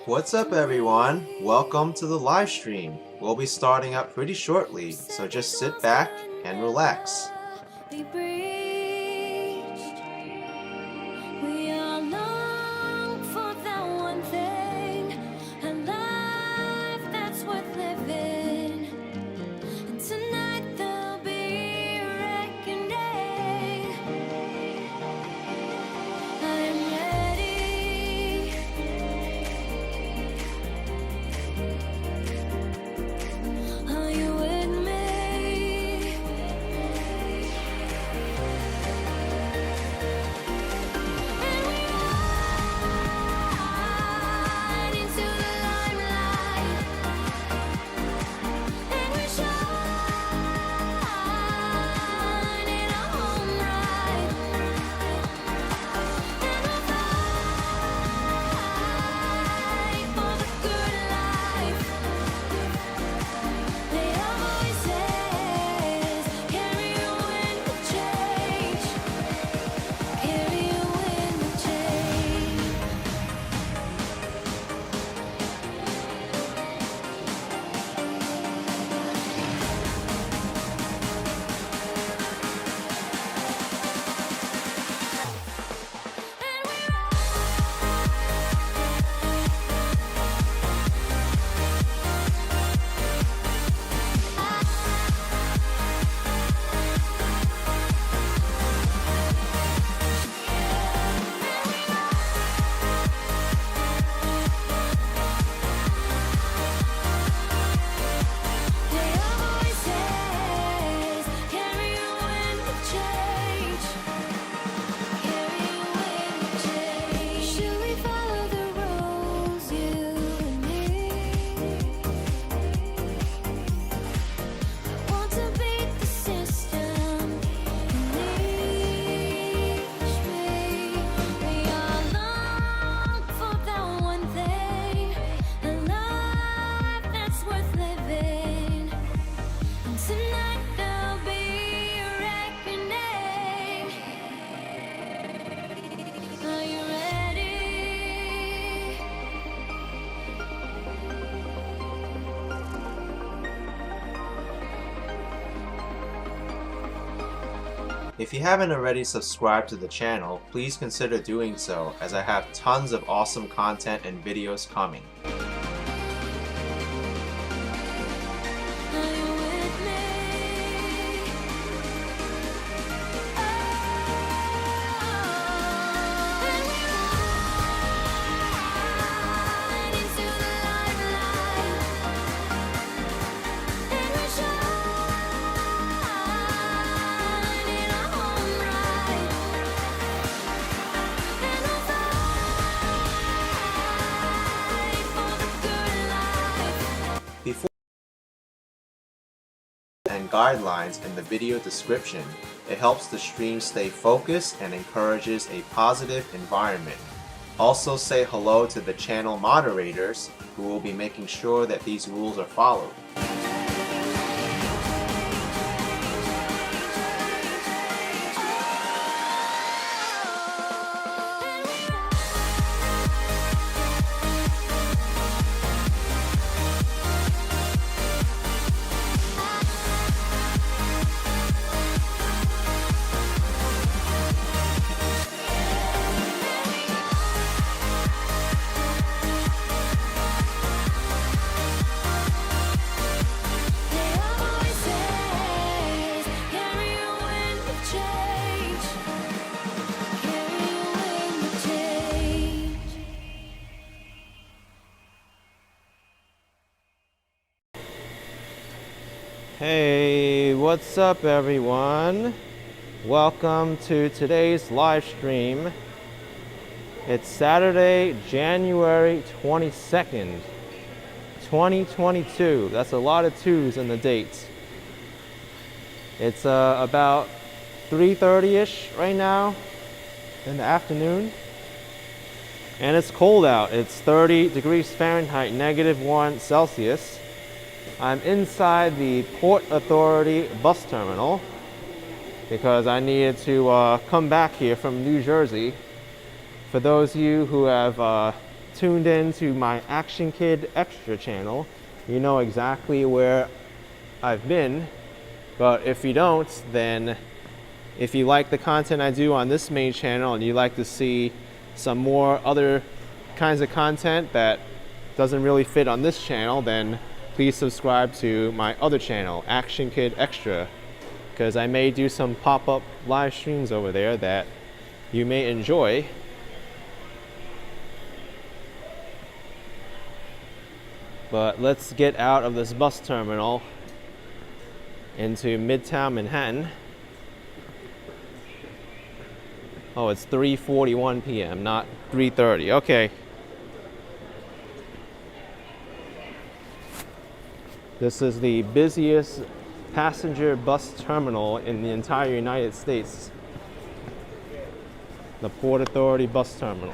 What's up, everyone? Welcome to the live stream. We'll be starting up pretty shortly, so just sit back and relax. If you haven't already subscribed to the channel, please consider doing so, as I have tons of awesome content and videos coming. Before and guidelines in the video description, it helps the stream stay focused and encourages a positive environment. Also say hello to the channel moderators, who will be making sure that these rules are followed. Hey, what's up, everyone? Welcome to today's live stream. It's Saturday, January 22nd, 2022. That's a lot of twos in the date. It's about 3:30-ish right now in the afternoon. And it's cold out. It's 30 degrees Fahrenheit, -1 Celsius. I'm inside the Port Authority bus terminal because I needed to come back here from New Jersey For those of you who have tuned in to my Action Kid Extra channel, you know exactly where I've been. But if you don't, then if you like the content I do on this main channel and you like to see some more other kinds of content that doesn't really fit on this channel, then please subscribe to my other channel, Action Kid Extra, because I may do some pop-up live streams over there that you may enjoy. But let's get out of this bus terminal into Midtown Manhattan. Oh, it's 3:41 p.m., not 3:30. Okay. This is the busiest passenger bus terminal in the entire United States. The Port Authority bus terminal.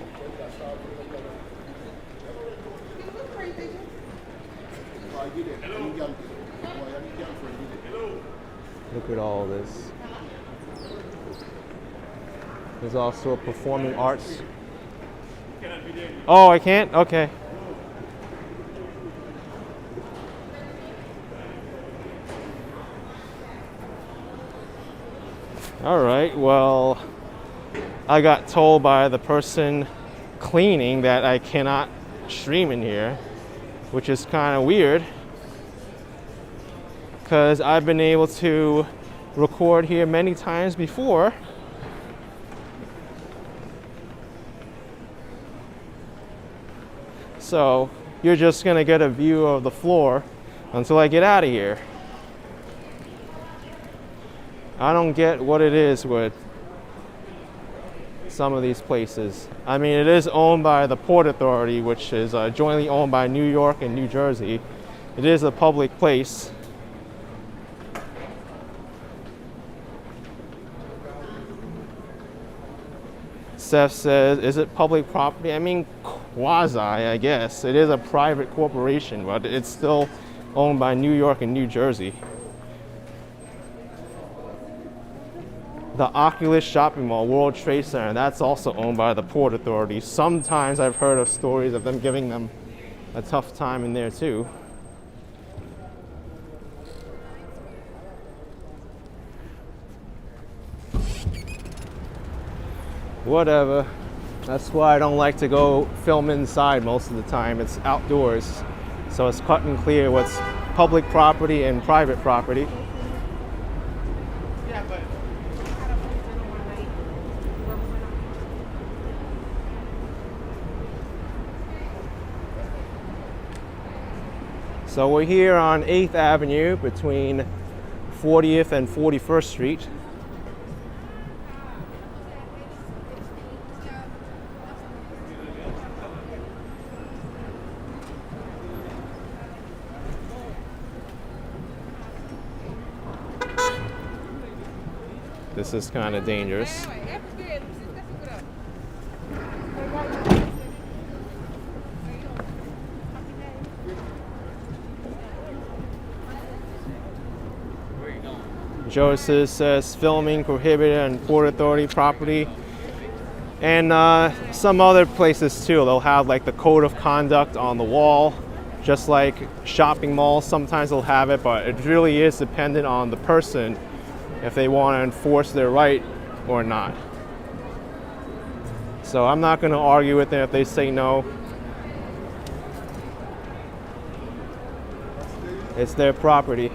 Look at all this. There's also a performing arts. Oh, I can't? Okay. All right, well, I got told by the person cleaning that I cannot stream in here, which is kind of weird, because I've been able to record here many times before. So you're just gonna get a view of the floor until I get out of here. I don't get what it is with some of these places. I mean, it is owned by the Port Authority, which is jointly owned by New York and New Jersey. It is a public place. Seth says, is it public property? I mean, quasi, I guess. It is a private corporation, but it's still owned by New York and New Jersey. The Oculus Shopping Mall, World Trade Center, that's also owned by the Port Authority. Sometimes I've heard of stories of them giving them a tough time in there too. Whatever. That's why I don't like to go film inside most of the time. It's outdoors. So it's cut and clear what's public property and private property. So we're here on 8th Avenue between 40th and 41st Street. This is kind of dangerous. Joseph says filming prohibited on Port Authority property, and some other places too. They'll have like the code of conduct on the wall, just like shopping malls. Sometimes they'll have it, but it really is dependent on the person if they want to enforce their right or not. So I'm not going to argue with them if they say no. It's their property.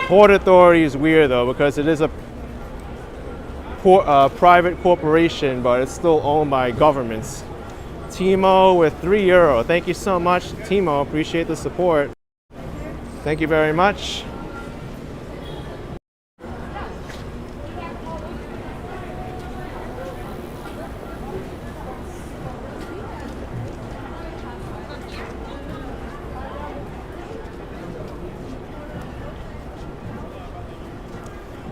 Port Authority is weird though, because it is a private corporation, but it's still owned by governments. Timo with €3. Thank you so much, Timo. Appreciate the support. Thank you very much.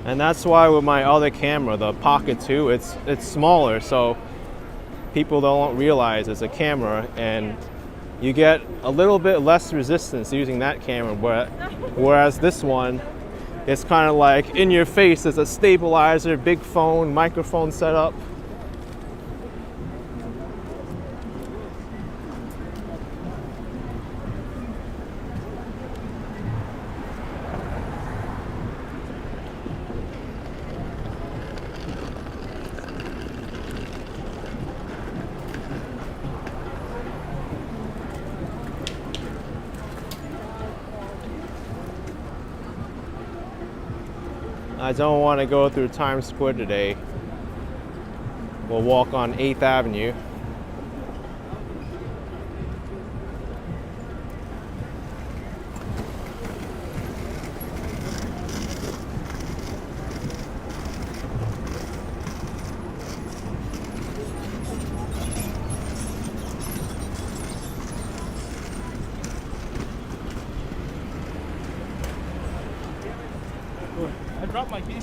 And that's why with my other camera, the Pocket 2, it's smaller, so people don't realize it's a camera, and you get a little bit less resistance using that camera, whereas this one, It's kind of like in your face. There's a stabilizer, big phone, microphone setup. I don't want to go through Times Square today. We'll walk on 8th Avenue. I dropped my key.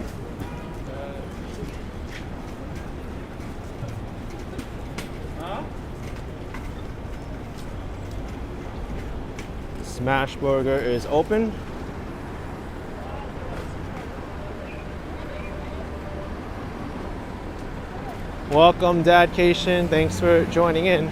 Smash Burger is open. Welcome, Dadcation. Thanks for joining in.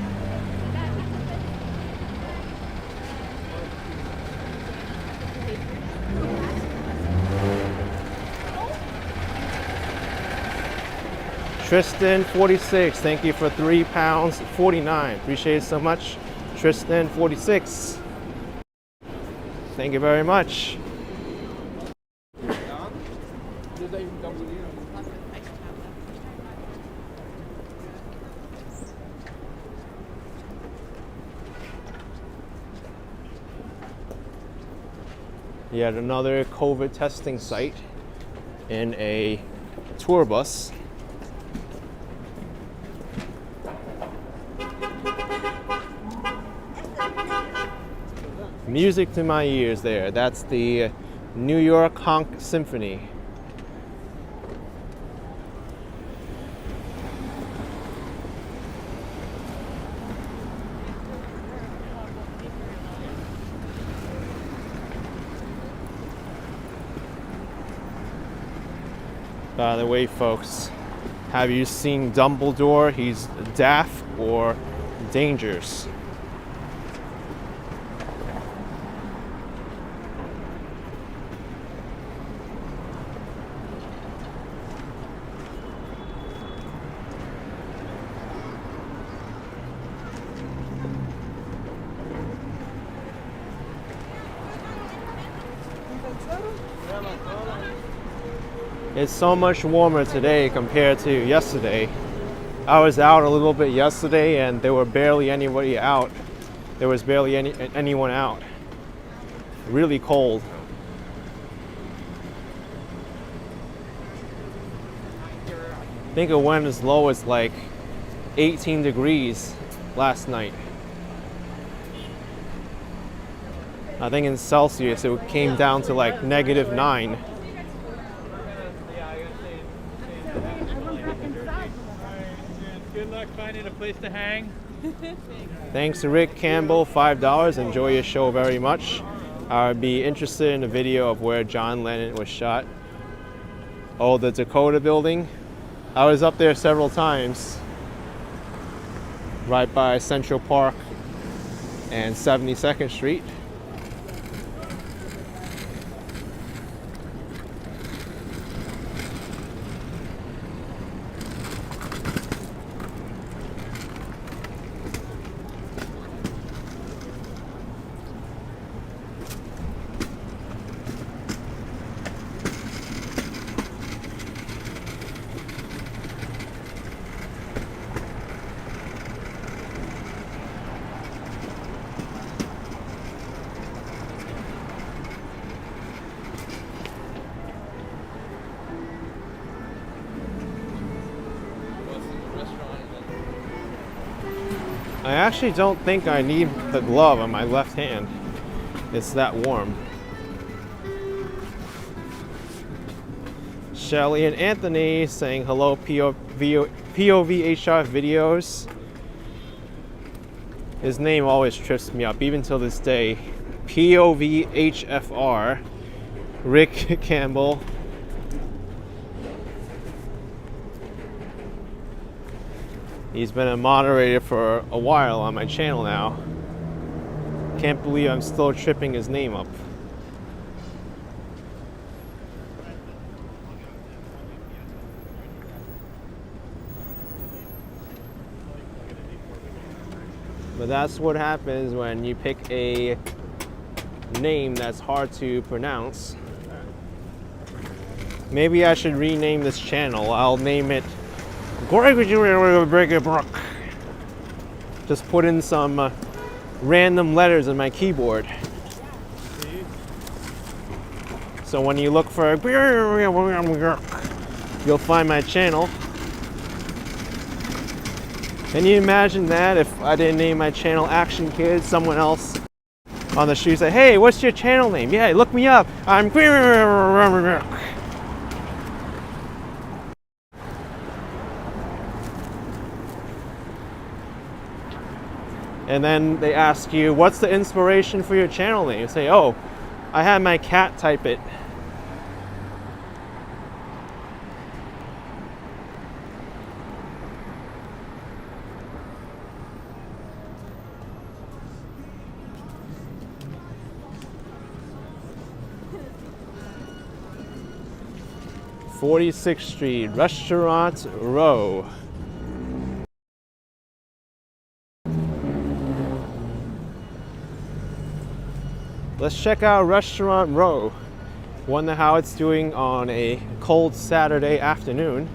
Tristan 46, thank you for £3.49. Appreciate it so much. Tristan 46. Thank you very much. Yet another COVID testing site in a tour bus. Music to my ears there. That's the New York Honk Symphony. By the way, folks, have you seen Dumbledore? He's daft or dangerous. It's so much warmer today compared to yesterday. I was out a little bit yesterday and there were barely anybody out. There was barely anyone out. Really cold. I think it went as low as like 18 degrees last night. I think in Celsius it came down to like -9. Good luck finding a place to hang. Thanks to Rick Campbell, $5. Enjoy your show very much. I'd be interested in a video of where John Lennon was shot. Oh, the Dakota building. I was up there several times. Right by Central Park and 72nd Street. I actually don't think I need the glove on my left hand. It's that warm. Shelly and Anthony saying hello, POVHR videos. His name always trips me up, even till this day. POVHFR. Rick Campbell. He's been a moderator for a while on my channel now. Can't believe I'm still tripping his name up. But that's what happens when you pick a name that's hard to pronounce. Maybe I should rename this channel. I'll name it just put in some random letters in my keyboard. So when you look for you'll find my channel. Can you imagine that if I didn't name my channel Action Kids, someone else on the street say, hey, what's your channel name? Yeah, look me up. I'm and then they ask you, what's the inspiration for your channel name? You say, oh, I had my cat type it. "46th Street, Restaurant Row." Let's check out Restaurant Row. Wonder how it's doing on a cold Saturday afternoon.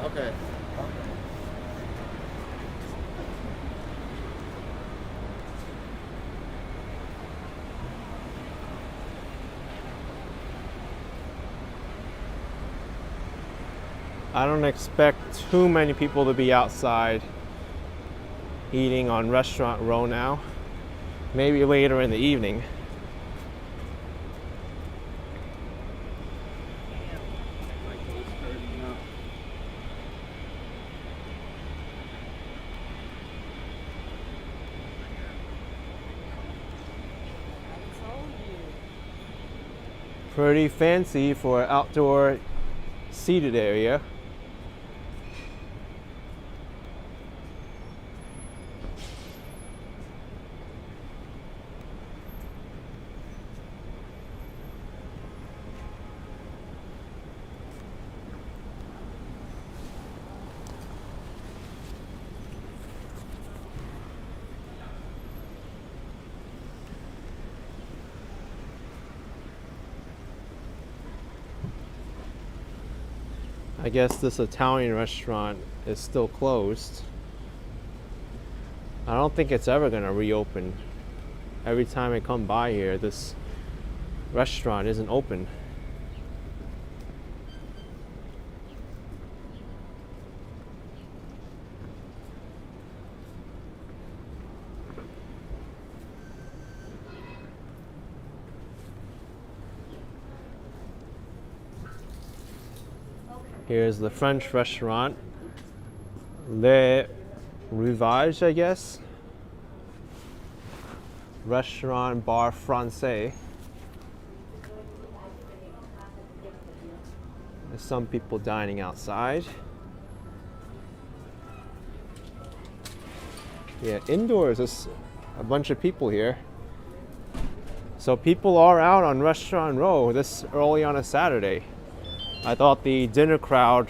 Okay. I don't expect too many people to be outside eating on Restaurant Row now. Maybe later in the evening. Pretty fancy for an outdoor seated area. I guess this Italian restaurant is still closed. I don't think it's ever gonna reopen. Every time I come by here, this restaurant isn't open. Here's the French restaurant, Le Rivage, I guess. Restaurant Bar Francais. There's some people dining outside. Yeah, indoors, there's a bunch of people here. So people are out on Restaurant Row this early on a Saturday. I thought the dinner crowd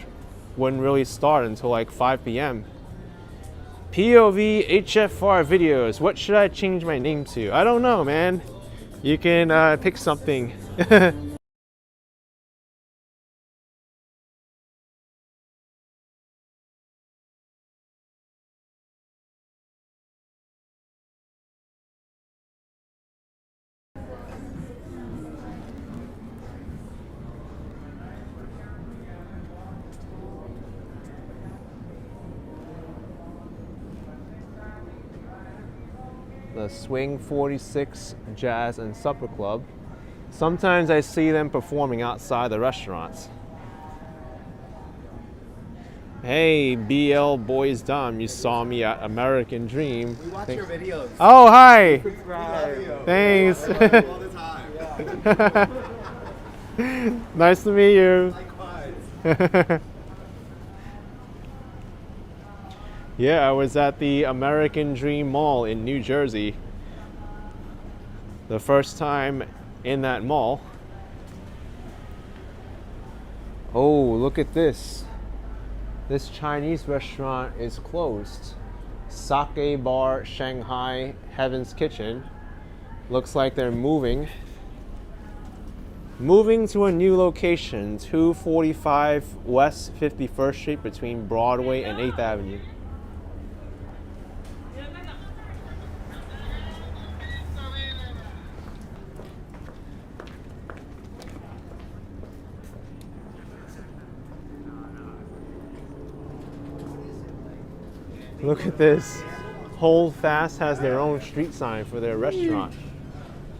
wouldn't really start until like 5 p.m. POV HFR videos. What should I change my name to? I don't know, man. You can pick something. the Swing 46 Jazz and Supper Club. Sometimes I see them performing outside the restaurants. Hey, BL Boys Dom, you saw me at American Dream. We watch your videos. Oh, hi. We love you. Thanks. I watch you all the time. Nice to meet you. Likewise. Yeah, I was at the American Dream Mall in New Jersey. The first time in that mall. Oh, look at this. This Chinese restaurant is closed. Sake Bar Shanghai Heaven's Kitchen. Looks like they're moving. Moving to a new location, 245 West 51st Street between Broadway and 8th Avenue. Look at this. Hold Fast has their own street sign for their restaurant.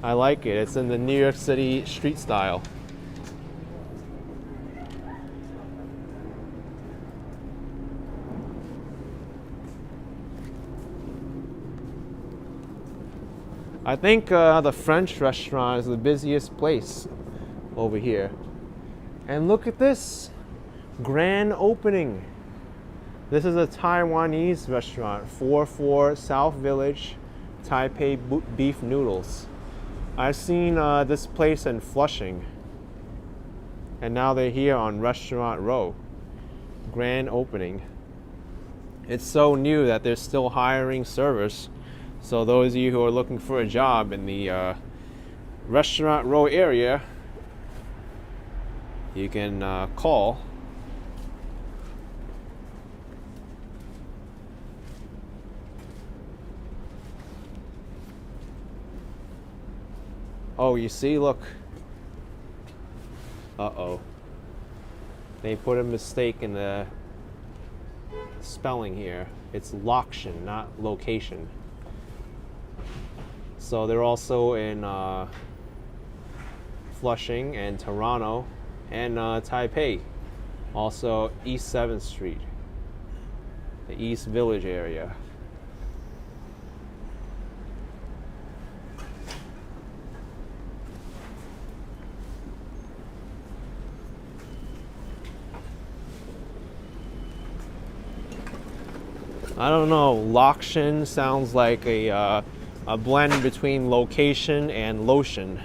I like it. It's in the New York City street style. I think the French restaurant is the busiest place over here. And look at this. Grand opening. This is a Taiwanese restaurant, 44 South Village, Taipei beef noodles. I've seen this place in Flushing, and now they're here on Restaurant Row. Grand opening. It's so new that they're still hiring servers. So those of you who are looking for a job in the Restaurant Row area, you can call. Oh, you see, look. Uh-oh. They put a mistake in the spelling here. It's location, not location. So they're also in Flushing and Toronto and Taipei. Also East 7th Street, the East Village area. I don't know, loction sounds like a blend between location and lotion.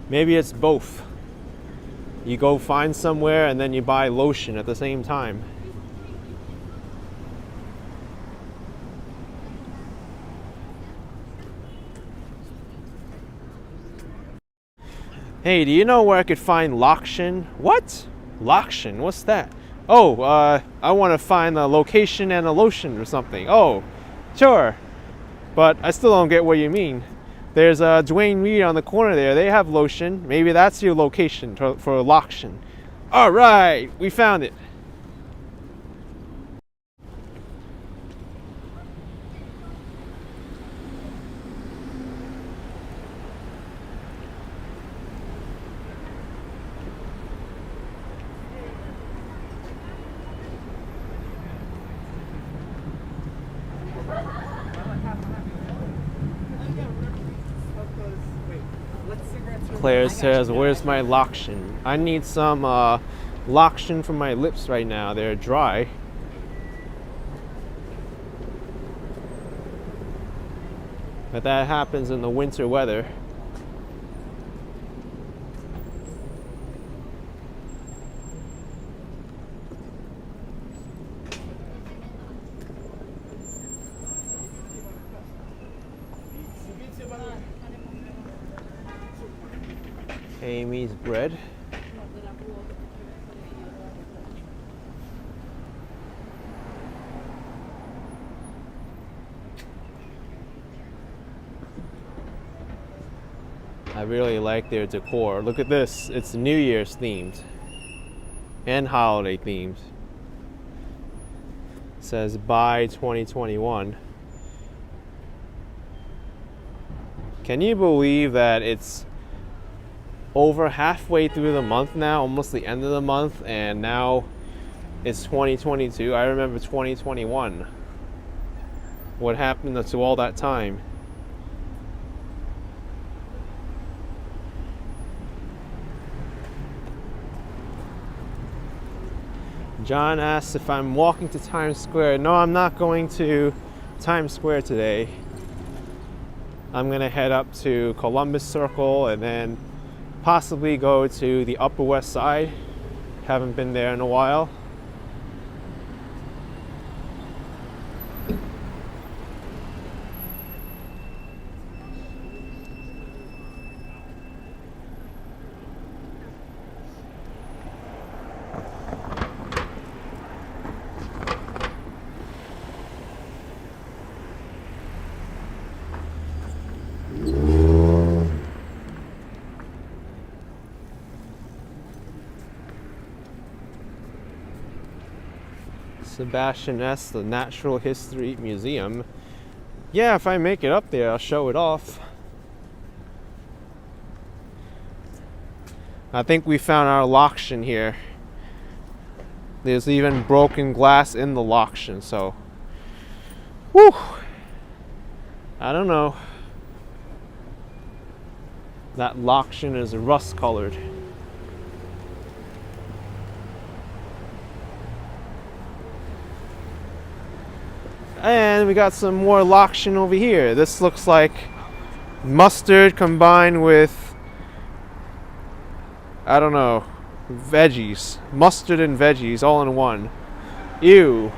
Maybe it's both. You go find somewhere and then you buy lotion at the same time. Hey, do you know where I could find loction? What? Loction? What's that? Oh, I want to find a location and a lotion or something. Oh, sure. But I still don't get what you mean. There's Dwayne Reed on the corner there. They have lotion. Maybe that's your location for loction. All right, we found it. Claire says, where's my lotion? I need some lotion for my lips right now. They're dry. But that happens in the winter weather. Amy's bread. I really like their decor. Look at this. It's New Year's themed and holiday themed. It says buy 2021. Can you believe that it's over halfway through the month now, almost the end of the month, and now it's 2022? I remember 2021. What happened to all that time? John asks if I'm walking to Times Square. No, I'm not going to Times Square today. I'm gonna head up to Columbus Circle and then possibly go to the Upper West Side. Haven't been there in a while. Sebastian S., the Natural History Museum. Yeah, if I make it up there, I'll show it off. I think we found our loction here. There's even broken glass in the loction, so. Whew! I don't know. That loction is rust colored. And we got some more loction over here. This looks like mustard combined with, I don't know, veggies. Mustard and veggies all in one. Ew.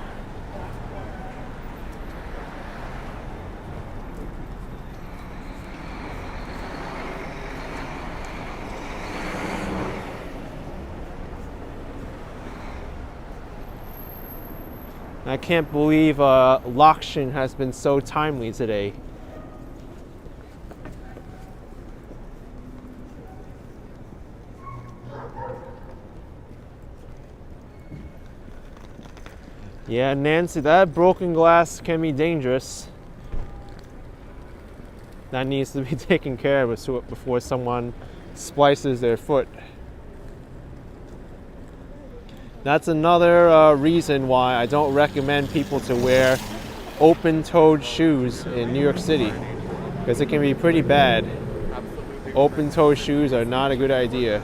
I can't believe loction has been so timely today. Yeah, Nancy, that broken glass can be dangerous. That needs to be taken care of before someone splices their foot. That's another reason why I don't recommend people to wear open-toed shoes in New York City, because it can be pretty bad. Open-toed shoes are not a good idea.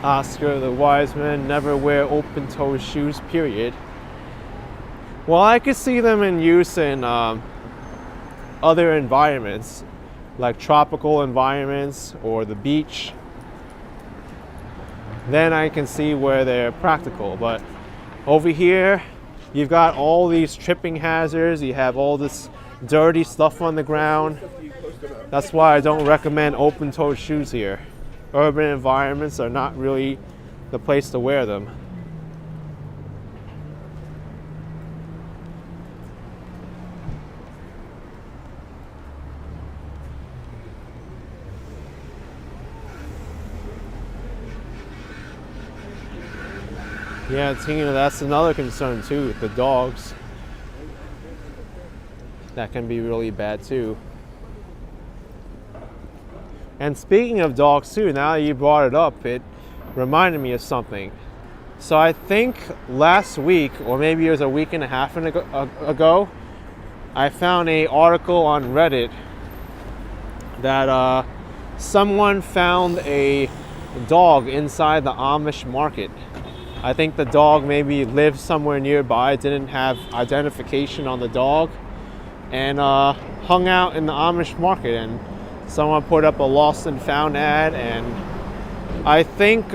Oscar the wise man, never wear open-toed shoes, period. Well, I could see them in use in other environments, like tropical environments or the beach. Then I can see where they're practical. But over here, you've got all these tripping hazards. You have all this dirty stuff on the ground. That's why I don't recommend open-toed shoes here. Urban environments are not really the place to wear them. Yeah, Tina, that's another concern too, the dogs. That can be really bad too. And speaking of dogs too, now that you brought it up, it reminded me of something. So I think last week, or maybe it was a week and a half ago, I found an article on Reddit that someone found a dog inside the Amish market. I think the dog maybe lived somewhere nearby, didn't have identification on the dog, and hung out in the Amish market. And someone put up a lost and found ad, and I think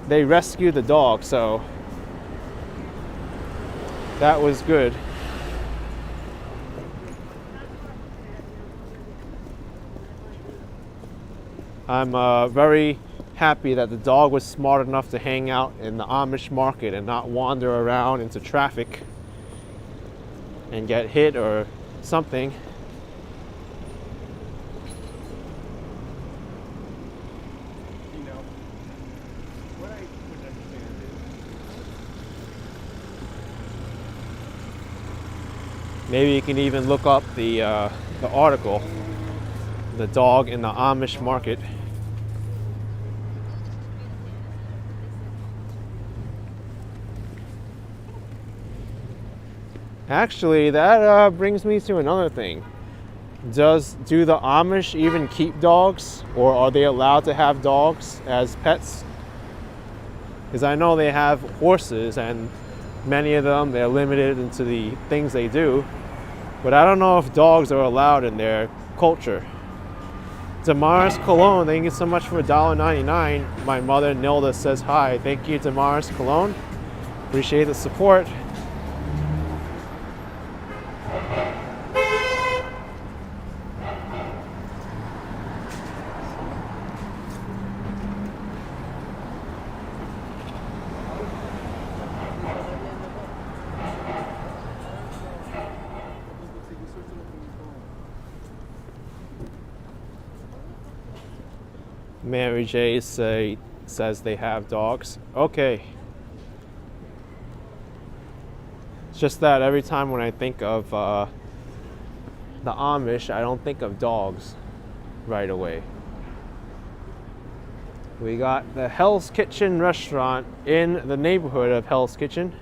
they rescued the dog, so that was good. I'm very happy that the dog was smart enough to hang out in the Amish market and not wander around into traffic and get hit or something. You know, what I would understand is Maybe you can even look up the article, "The Dog in the Amish Market." Actually, that brings me to another thing. Do the Amish even keep dogs, or are they allowed to have dogs as pets? Because I know they have horses, and many of them, they're limited into the things they do. But I don't know if dogs are allowed in their culture. Damaris Cologne, thank you so much for $1.99. My mother Nilda says hi. Thank you, Damaris Cologne. Appreciate the support. Mary J says they have dogs. Okay. It's just that every time when I think of the Amish, I don't think of dogs right away. We got the Hell's Kitchen restaurant in the neighborhood of Hell's Kitchen.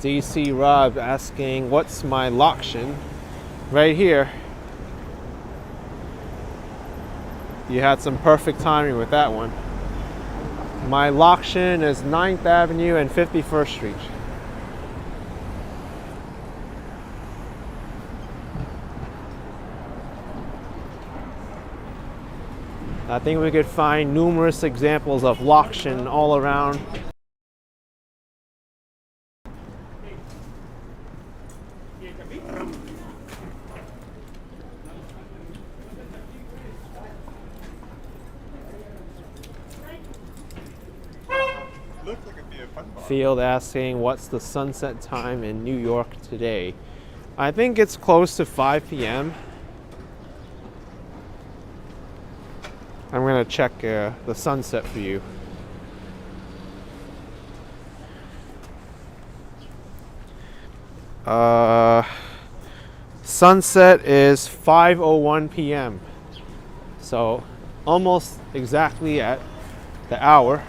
DC Rob asking, what's my loction? Right here. You had some perfect timing with that one. My loction is 9th Avenue and 51st Street. I think we could find numerous examples of loction all around. Field asking, what's the sunset time in New York today? I think it's close to 5 p.m. I'm gonna check the sunset for you. Sunset is 5:01 p.m. So almost exactly at the hour.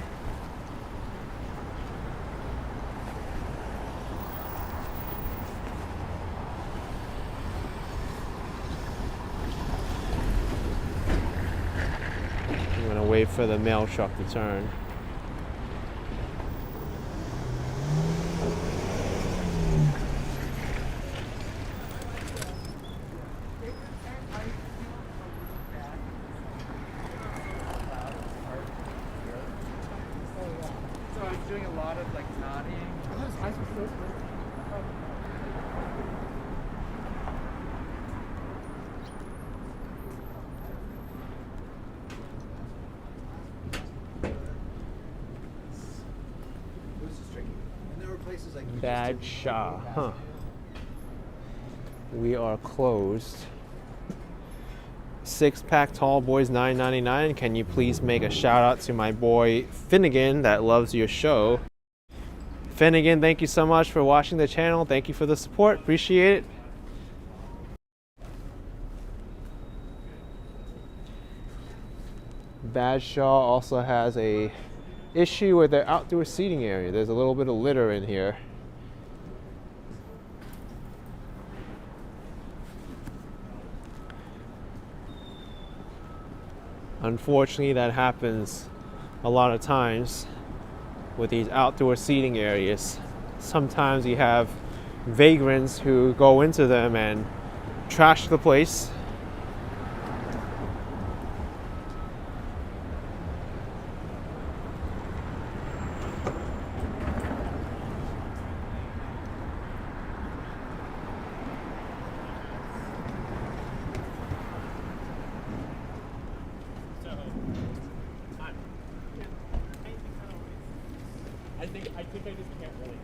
I'm gonna wait for the mail truck to turn. so I'm doing a lot of like nodding. Bad Shah, huh? We are closed. 6-pack tall boys $9.99. Can you please make a shout out to my boy Finnegan that loves your show? Finnegan, thank you so much for watching the channel. Thank you for the support. Appreciate it. Bad Shaw also has a issue with their outdoor seating area. There's a little bit of litter in here. Unfortunately, that happens a lot of times with these outdoor seating areas. Sometimes you have vagrants who go into them and trash the place. I think I just can't really.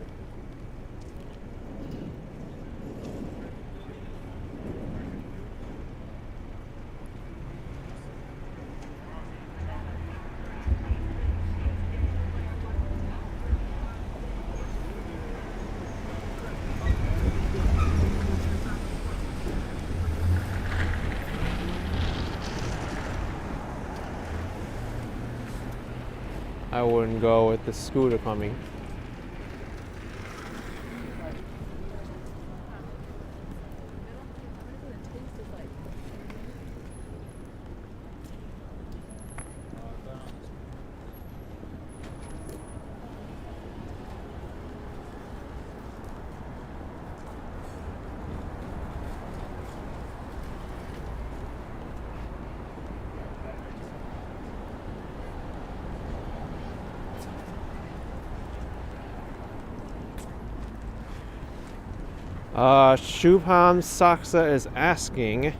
I wouldn't go with the scooter coming. Shubham Saksa is asking,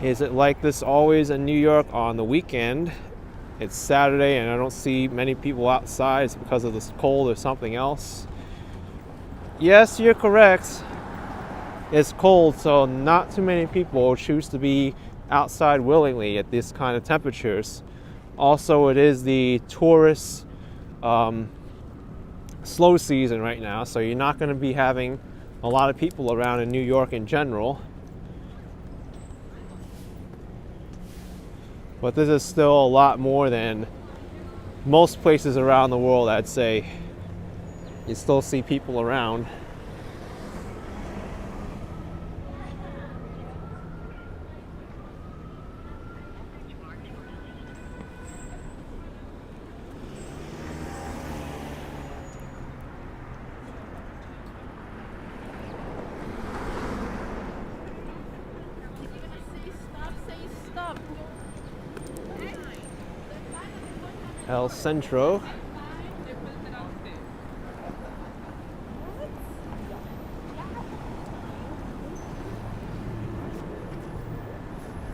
is it like this always in New York on the weekend? It's Saturday and I don't see many people outside. It's because of this cold or something else? Yes, you're correct. It's cold, so not too many people choose to be outside willingly at this kind of temperatures. Also, it is the tourist slow season right now, so you're not going to be having a lot of people around in New York in general. But this is still a lot more than most places around the world, I'd say. You still see people around. El Centro.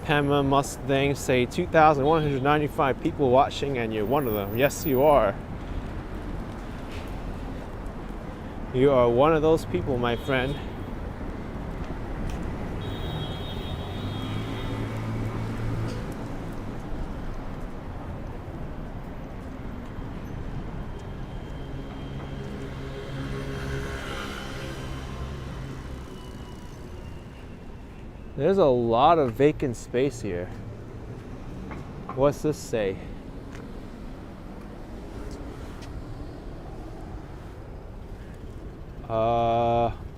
Pema Mustang say 2,195 people watching and you're one of them. Yes, you are. You are one of those people, my friend. There's a lot of vacant space here. What's this say?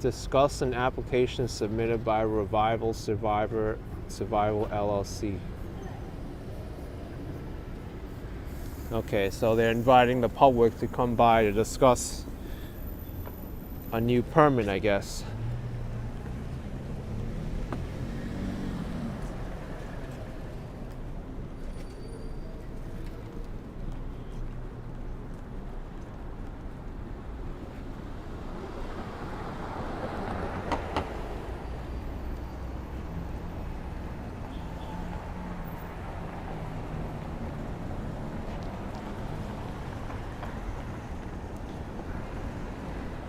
Discuss an application submitted by Survival LLC. Okay, so they're inviting the public to come by to discuss a new permit, I guess.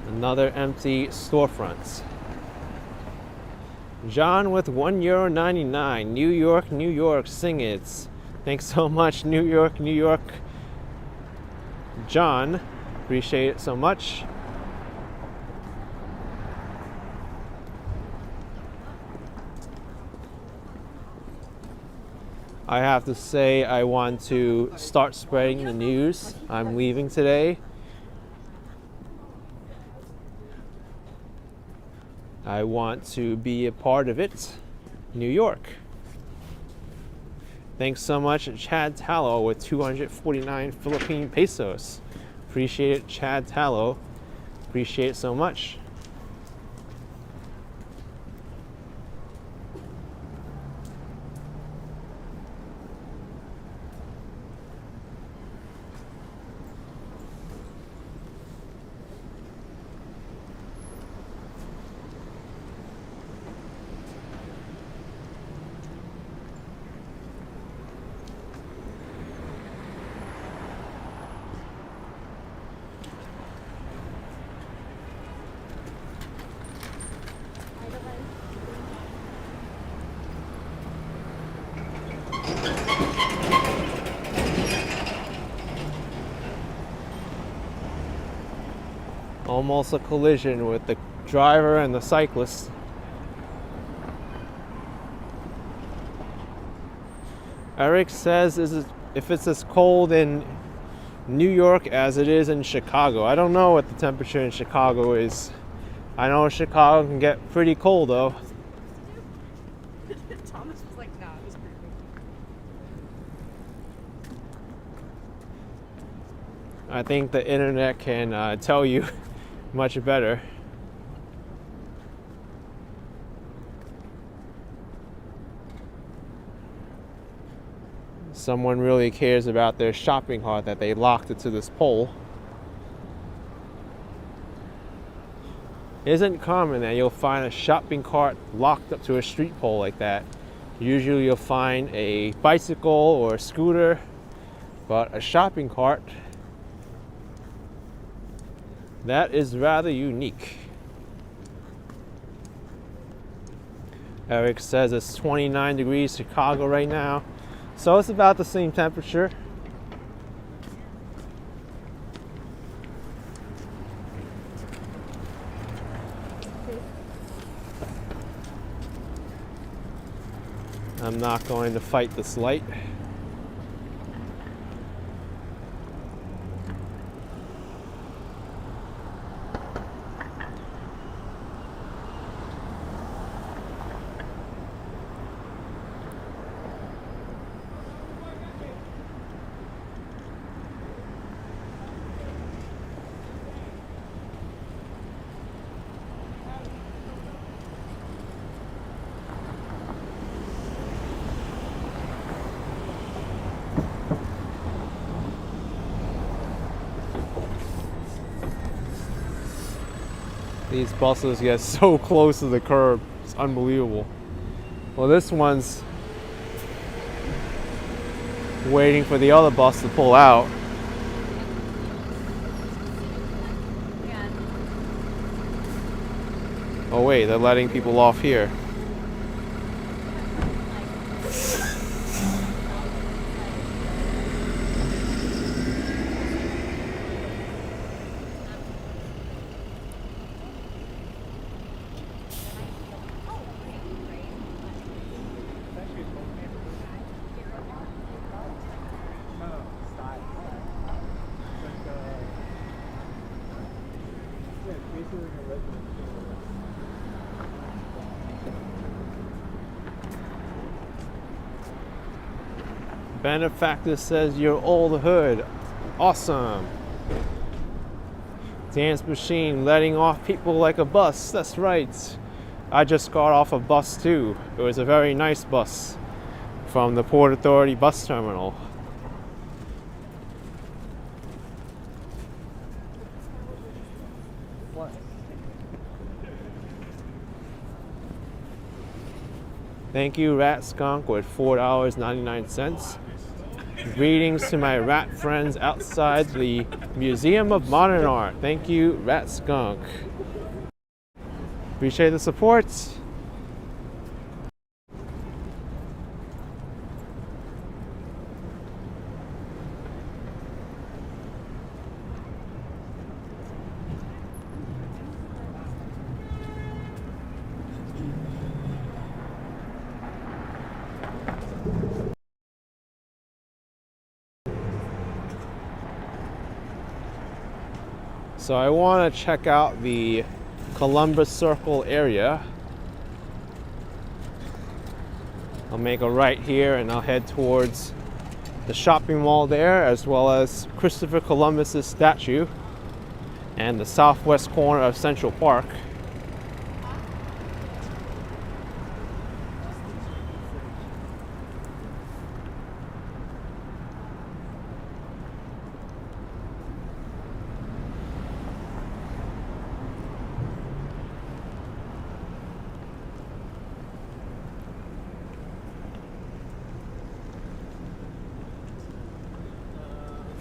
Another empty storefronts. John with €1.99. New York, New York, sing it. Thanks so much, New York, New York. John, appreciate it so much. I have to say I want to start spreading the news. I'm leaving today. I want to be a part of it. New York. Thanks so much, Chad Tallow, with 249 Philippine pesos. Appreciate it, Chad Tallow. Appreciate it so much. Almost a collision with the driver and the cyclist. Eric says, if it's as cold in New York as it is in Chicago. I don't know what the temperature in Chicago is. I know Chicago can get pretty cold though. Thomas was like, nah, it was pretty cool. I think the internet can tell you much better. Someone really cares about their shopping cart that they locked it to this pole. It isn't common that you'll find a shopping cart locked up to a street pole like that. Usually you'll find a bicycle or a scooter, but a shopping cart, that is rather unique. Eric says it's 29 degrees Chicago right now, so it's about the same temperature. I'm not going to fight this light. These buses get so close to the curb, it's unbelievable. Well, this one's waiting for the other bus to pull out. Oh wait, they're letting people off here. Benefactor says you're old hood. Awesome. Dance machine letting off people like a bus. That's right. I just got off a bus too. It was a very nice bus from the Port Authority bus terminal. Thank you, Rat Skunk, with $4.99. Greetings to my rat friends outside the Museum of Modern Art. Thank you, Rat Skunk. Appreciate the support. So I want to check out the Columbus Circle area. I'm make a right here and I'll head towards the shopping mall there, as well as Christopher Columbus's statue and the southwest corner of Central Park.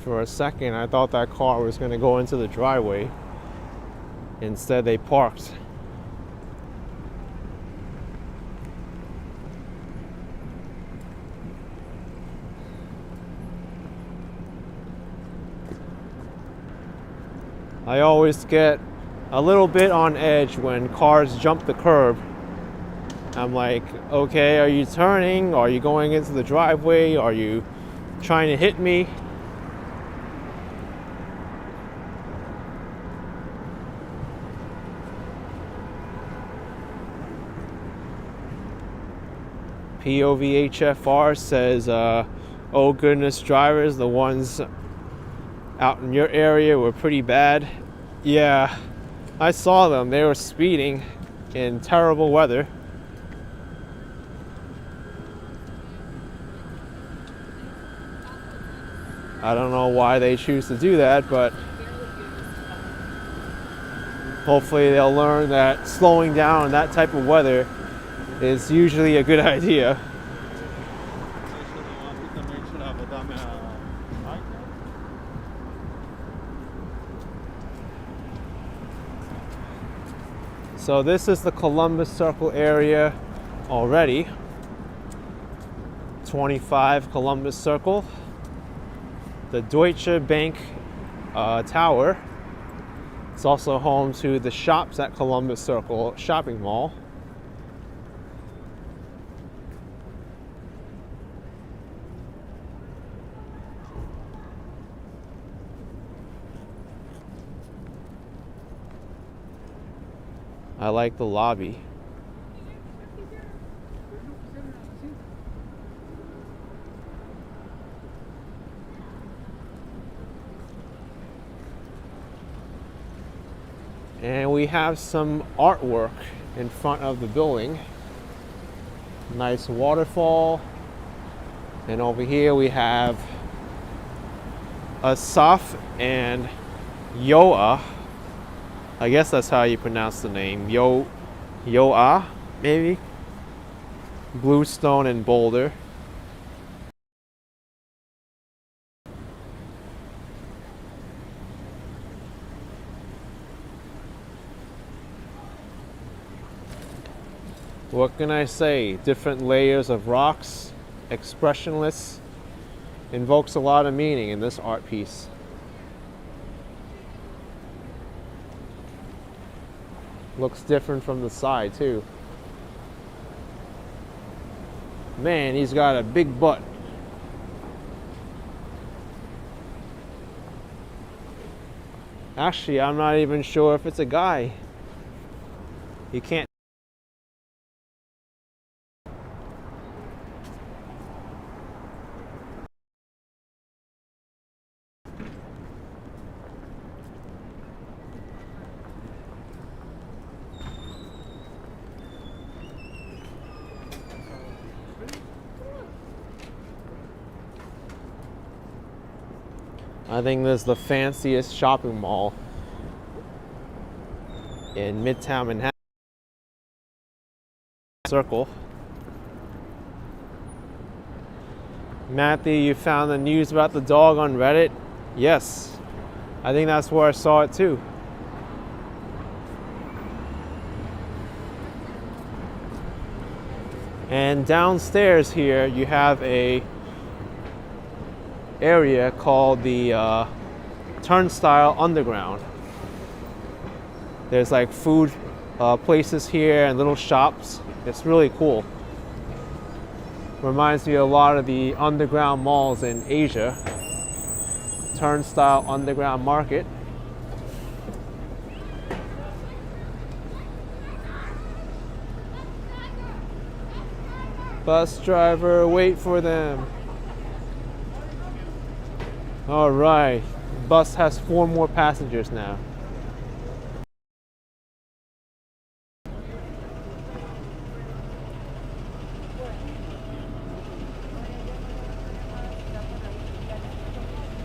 For a second, I thought that car was going to go into the driveway. Instead, they parked. I always get a little bit on edge when cars jump the curb. I'm like, okay, are you turning? Are you going into the driveway? Are you trying to hit me? POVHFR says, oh goodness, drivers, the ones out in your area were pretty bad. Yeah, I saw them. They were speeding in terrible weather. I don't know why they choose to do that, but hopefully they'll learn that slowing down in that type of weather is usually a good idea. So this is the Columbus Circle area already. 25 Columbus Circle. The Deutsche Bank Tower. It's also home to the shops at Columbus Circle Shopping Mall. I like the lobby. And we have some artwork in front of the building. Nice waterfall. And over here we have Asaf and Yoa. I guess that's how you pronounce the name. Yoa, maybe? Bluestone and Boulder. What can I say? Different layers of rocks, expressionless, invokes a lot of meaning in this art piece. Looks different from the side too. Man, he's got a big butt. Actually, I'm not even sure if it's a guy. You can't. I think this is the fanciest shopping mall in Midtown Manhattan. Circle. Matthew, you found the news about the dog on Reddit? Yes. I think that's where I saw it too. And downstairs here you have a area called the Turnstile Underground. There's like food places here and little shops. It's really cool. Reminds me a lot of the underground malls in Asia. Turnstile Underground Market. Bus driver, wait for them. All right, bus has 4 more passengers now.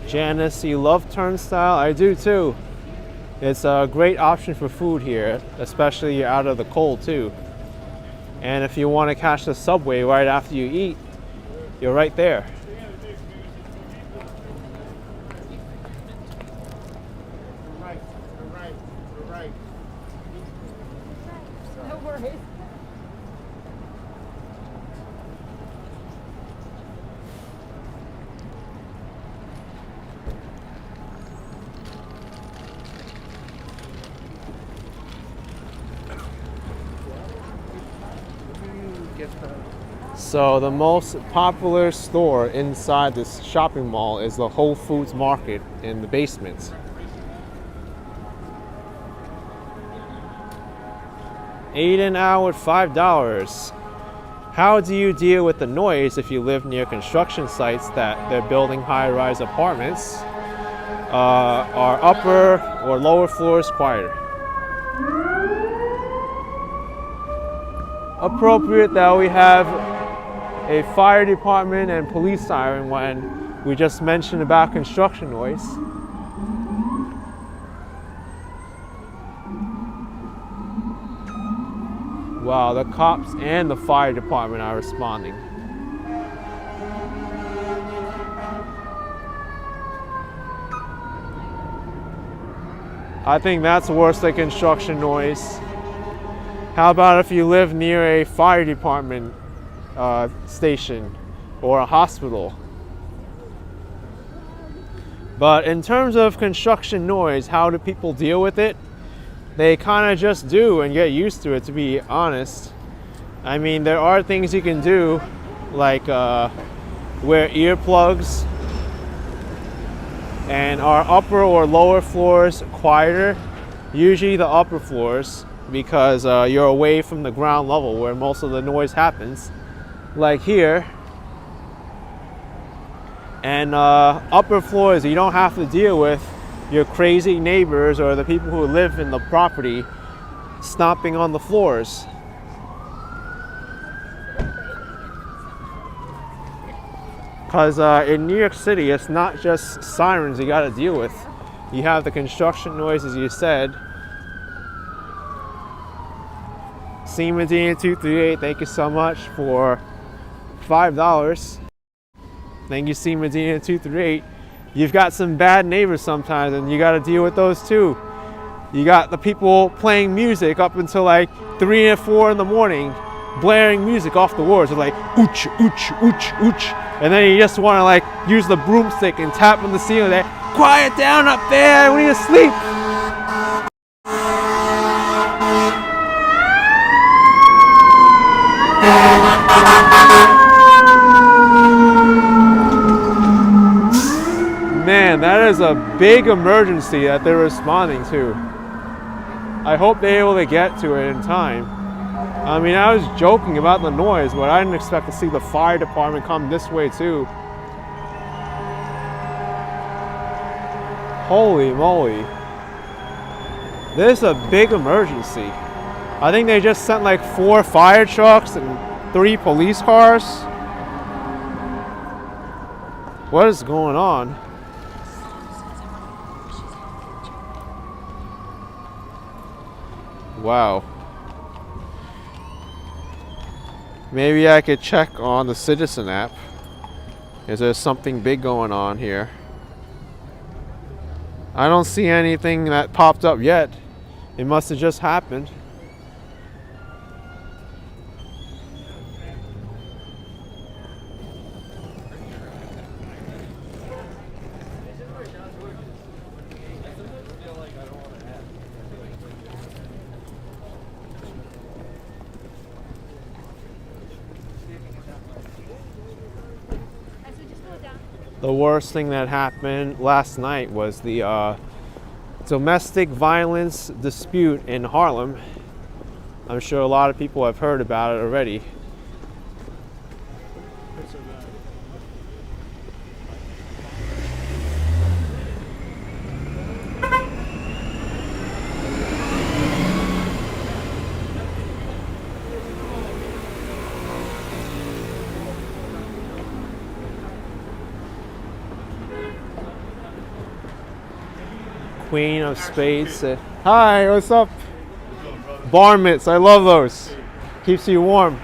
Janice, you love Turnstile? I do too. It's a great option for food here, especially out of the cold too. And if you want to catch the subway right after you eat, you're right there. Right. No worries. So the most popular store inside this shopping mall is the Whole Foods Market in the basement. Eat an hour at $5. How do you deal with the noise if you live near construction sites that they're building high-rise apartments? Are upper or lower floors quieter? Appropriate that we have a fire department and police siren when we just mentioned about construction noise. Wow, the cops and the fire department are responding. I think that's worse than construction noise. How about if you live near a fire department station or a hospital? But in terms of construction noise, how do people deal with it? They kind of just do and get used to it, to be honest. I mean, there are things you can do, like wear earplugs. And are upper or lower floors quieter? Usually the upper floors, because you're away from the ground level where most of the noise happens, like here. And upper floors, you don't have to deal with your crazy neighbors or the people who live in the property stomping on the floors. Because in New York City, it's not just sirens you got to deal with. You have the construction noise, as you said. C Medina 238, thank you so much for $5. Thank you, C Medina 238. You've got some bad neighbors sometimes, and you got to deal with those too. You got the people playing music up until like 3 or 4 in the morning, blaring music off the walls. They're like, ooch, ooch, ooch, ooch. And then you just want to like use the broomstick and tap on the ceiling there. Quiet down up there, we need to sleep. Man, that is a big emergency that they're responding to. I hope they're able to get to it in time. I mean, I was joking about the noise, but I didn't expect to see the fire department come this way too. Holy moly. This is a big emergency. I think they just sent like 4 fire trucks and 3 police cars. What is going on? Wow. Maybe I could check on the Citizen app. Is there something big going on here? I don't see anything that popped up yet. It must have just happened. The worst thing that happened last night was the domestic violence dispute in Harlem. I'm sure a lot of people have heard about it already. Queen of Spades. Hi, what's up? Bar mitts, I love those. Keeps you warm.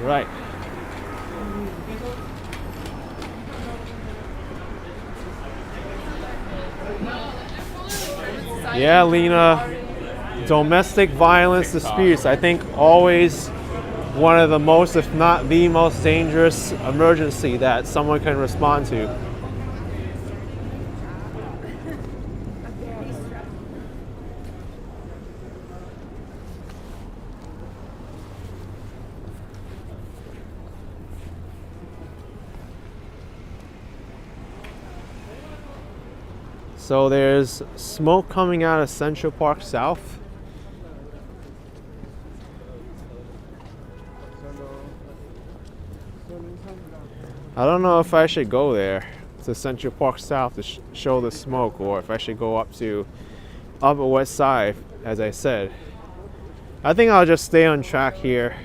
Right. Yeah, Lena. Domestic violence disputes, I think, always one of the most, if not the most dangerous emergency that someone can respond to. So there's smoke coming out of Central Park South. I don't know if I should go there to Central Park South to show the smoke, or if I should go up to Upper West Side, as I said. I think I'll just stay on track here.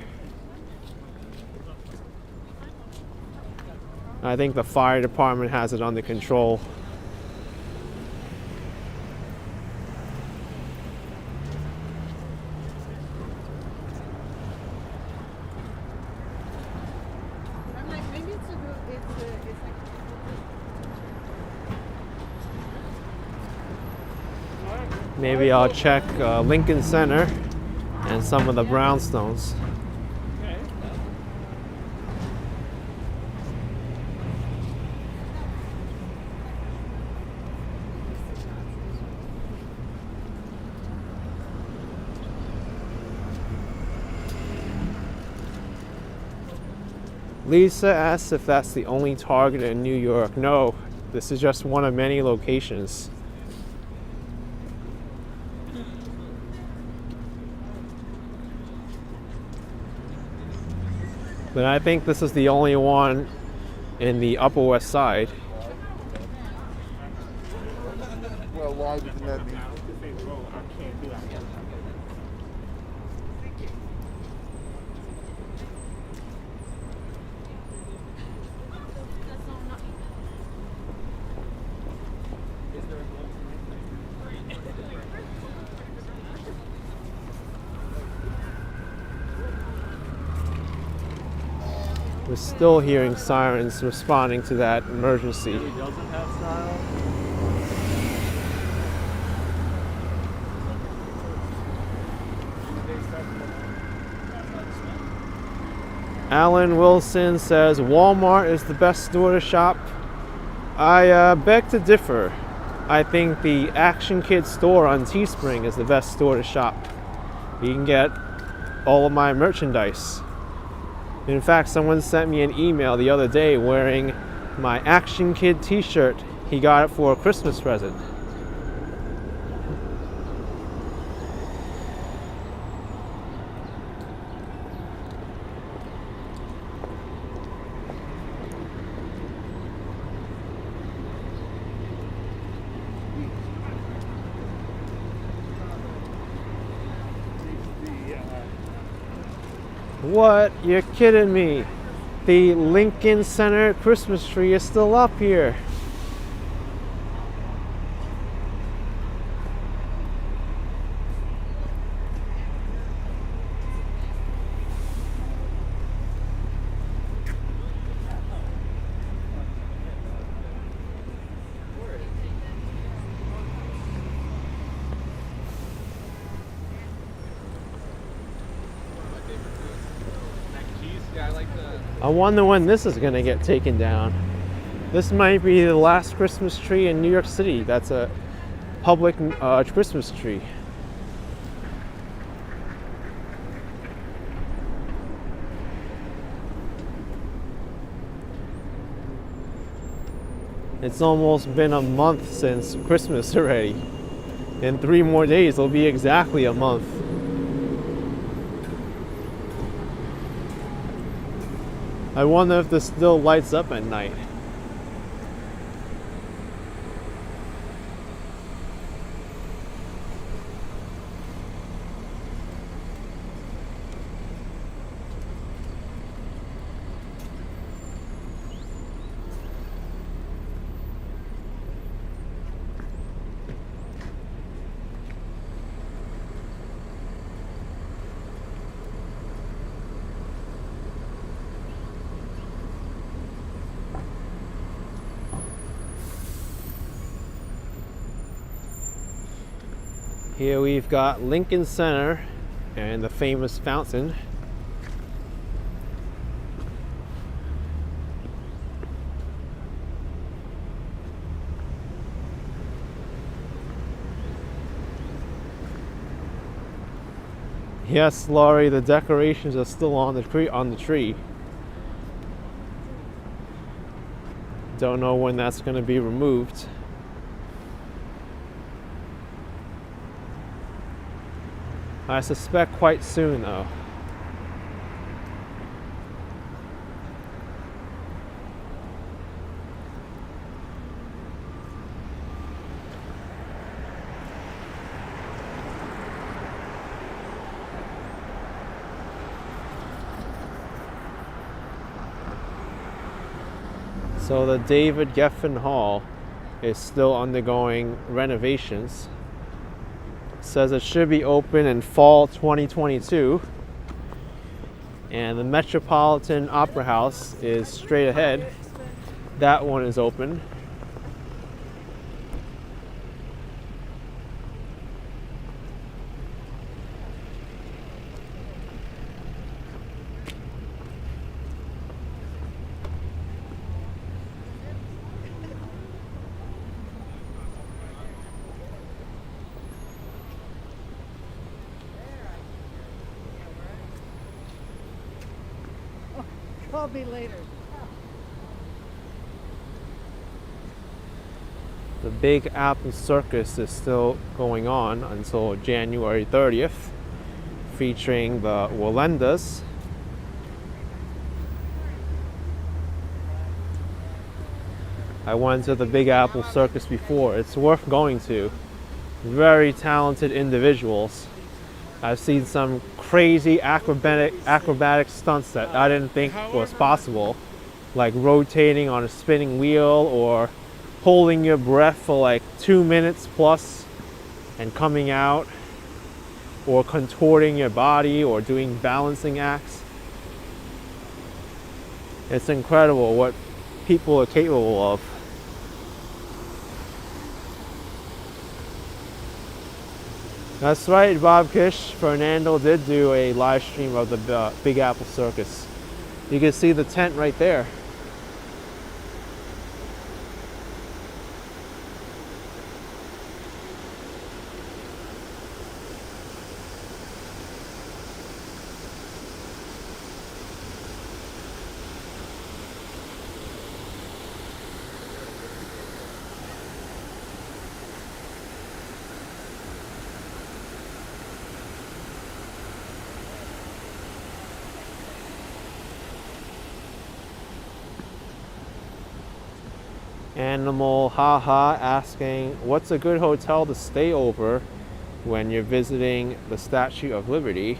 I think the fire department has it under control. I'm like, maybe it's like. Maybe I'll check Lincoln Center and some of the brownstones. Lisa asks if that's the only Target in New York. No, this is just one of many locations. But I think this is the only one in the Upper West Side. Well, why didn't that be? We're still hearing sirens responding to that emergency. Alan Wilson says Walmart is the best store to shop. I beg to differ. I think the Action Kid store on Teespring is the best store to shop. You can get all of my merchandise. In fact, someone sent me an email the other day wearing my Action Kid t-shirt. He got it for a Christmas present. What? You're kidding me. The Lincoln Center Christmas tree is still up here. I wonder when this is going to get taken down. This might be the last Christmas tree in New York City that's a public Christmas tree. It's almost been a month since Christmas already. In 3 more days, it'll be exactly a month. I wonder if this still lights up at night. Here we've got Lincoln Center and the famous fountain. Yes, Laurie, the decorations are still on the tree. Don't know when that's going to be removed. I suspect quite soon, though. So the David Geffen Hall is still undergoing renovations. It says it should be open in fall 2022. And the Metropolitan Opera House is straight ahead. That one is open. Call me later. The Big Apple Circus is still going on until January 30th, featuring the Walendas. I went to the Big Apple Circus before. It's worth going to. Very talented individuals. I've seen some crazy acrobatic stunts that I didn't think was possible, like rotating on a spinning wheel or holding your breath for like 2 minutes plus and coming out, or contorting your body or doing balancing acts. It's incredible what people are capable of. That's right, Bob Kish. Fernando did do a live stream of the Big Apple Circus. You can see the tent right there. Animal Haha asking, what's a good hotel to stay over when you're visiting the Statue of Liberty?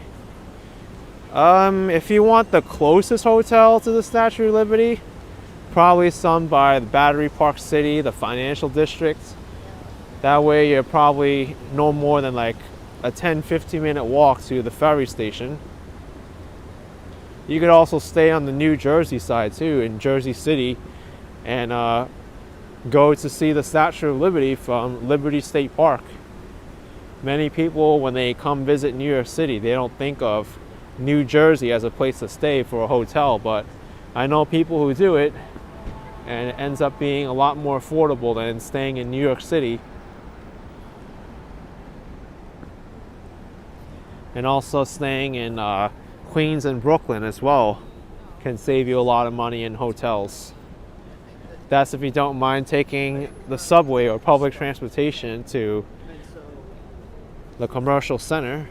If you want the closest hotel to the Statue of Liberty, probably some by the Battery Park City, the financial district. That way you're probably no more than like a 10-15 minute walk to the ferry station. You could also stay on the New Jersey side too, in Jersey City, and go to see the Statue of Liberty from Liberty State Park. Many people, when they come visit New York City, they don't think of New Jersey as a place to stay for a hotel, but I know people who do it, and it ends up being a lot more affordable than staying in New York City. And also staying in Queens and Brooklyn as well can save you a lot of money in hotels. That's if you don't mind taking the subway or public transportation to the commercial center.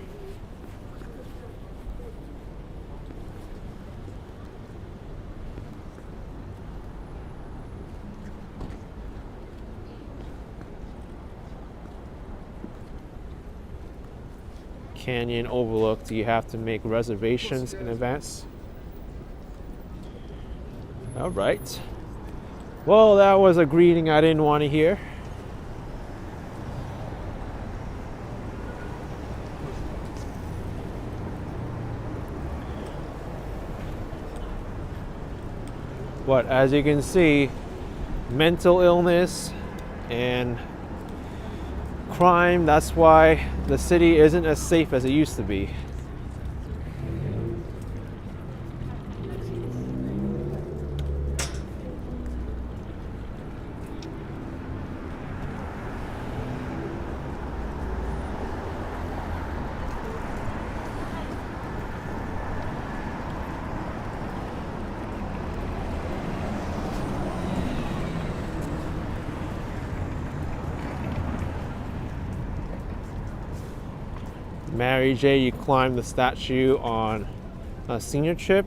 Canyon Overlook, do you have to make reservations in advance? All right. Well, that was a greeting I didn't want to hear. But as you can see, mental illness and crime. That's why the city isn't as safe as it used to be. Mary J, you climbed the statue on a senior trip.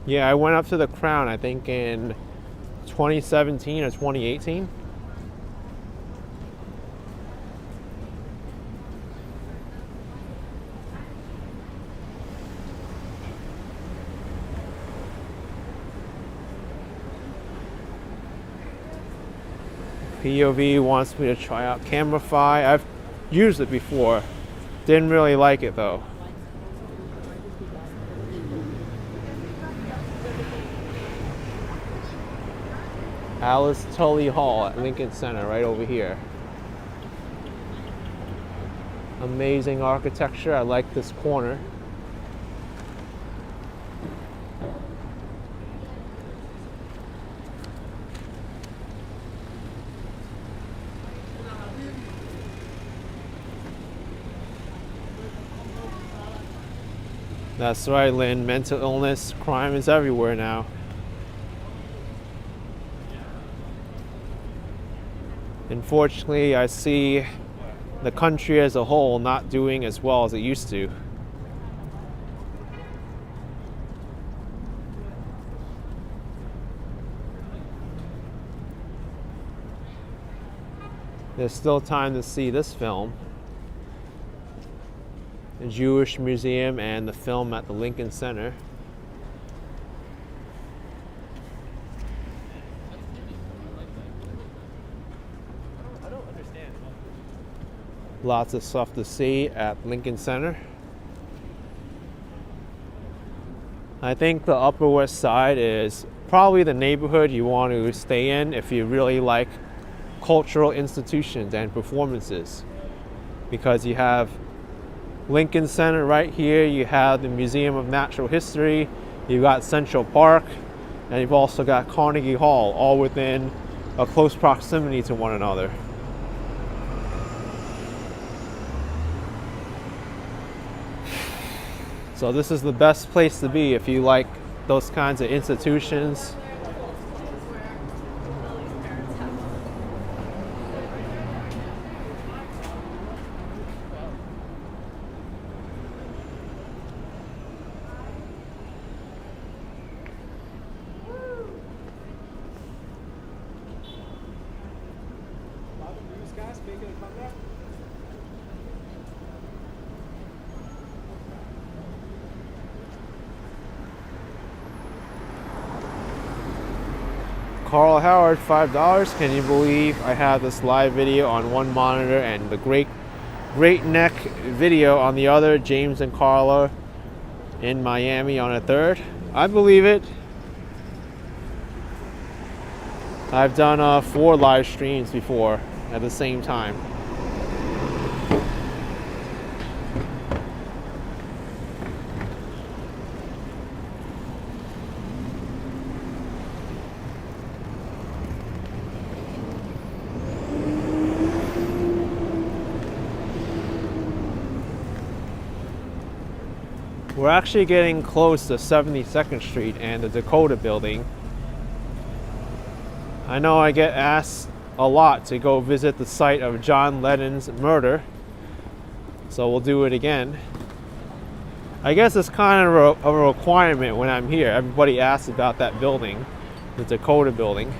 Yeah, I went up to the Crown, I think in 2017 or 2018. POV wants me to try out Camify. I've used it before. Didn't really like it though. Alice Tully Hall at Lincoln Center, right over here. Amazing architecture. I like this corner. That's right, Lynn. Mental illness, crime is everywhere now. Unfortunately, I see the country as a whole not doing as well as it used to. There's still time to see this film. The Jewish Museum and the film at the Lincoln Center. I don't understand. Lots of stuff to see at Lincoln Center. I think the Upper West Side is probably the neighborhood you want to stay in if you really like cultural institutions and performances, because you have Lincoln Center right here, you have the Museum of Natural History, you've got Central Park, and you've also got Carnegie Hall, all within a close proximity to one another. So this is the best place to be if you like those kinds of institutions. Carl Howard, $5. Can you believe I have this live video on one monitor and the great neck video on the other? James and Carla in Miami on a third. I believe it. I've done 4 live streams before at the same time. We're actually getting close to 72nd Street and the Dakota building. I know I get asked a lot to go visit the site of John Lennon's murder, so we'll do it again. I guess it's kind of a requirement when I'm here. Everybody asks about that building, the Dakota building.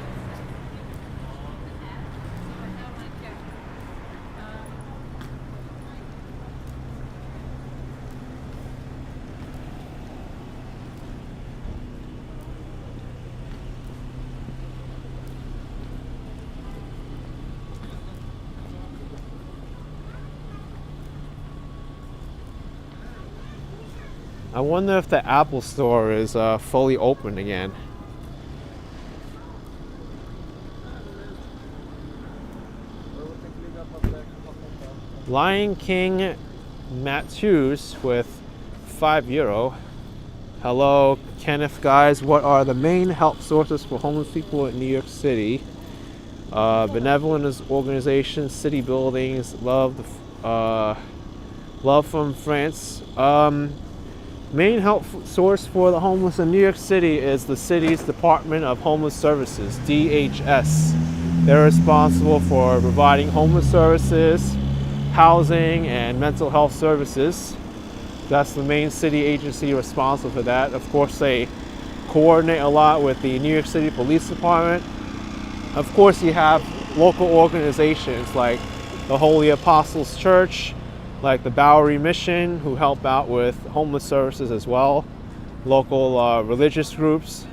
I wonder if the Apple Store is fully open again. Where we can clean up up there. Lion King Matthews with €5. Hello, Kenneth, guys. What are the main help sources for homeless people in New York City? Benevolent organizations, city buildings, love from France. Main help source for the homeless in New York City is the city's Department of Homeless Services, DHS. They're responsible for providing homeless services, housing, and mental health services. That's the main city agency responsible for that. Of course, they coordinate a lot with the New York City Police Department. Of course, you have local organizations like the Holy Apostles Church, like the Bowery Mission, who help out with homeless services as well. Local religious groups.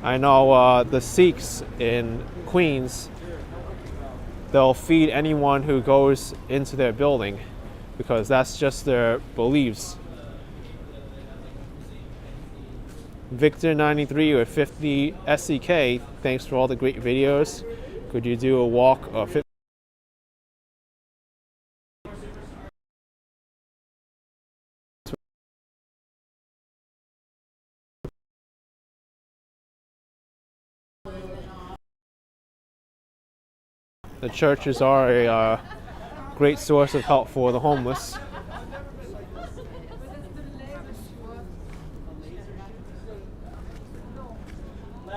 I know the Sikhs in Queens, they'll feed anyone who goes into their building because that's just their beliefs. Victor93 with 50 SEK, thanks for all the great videos. Could you do a walk of 50? The churches are a great source of help for the homeless.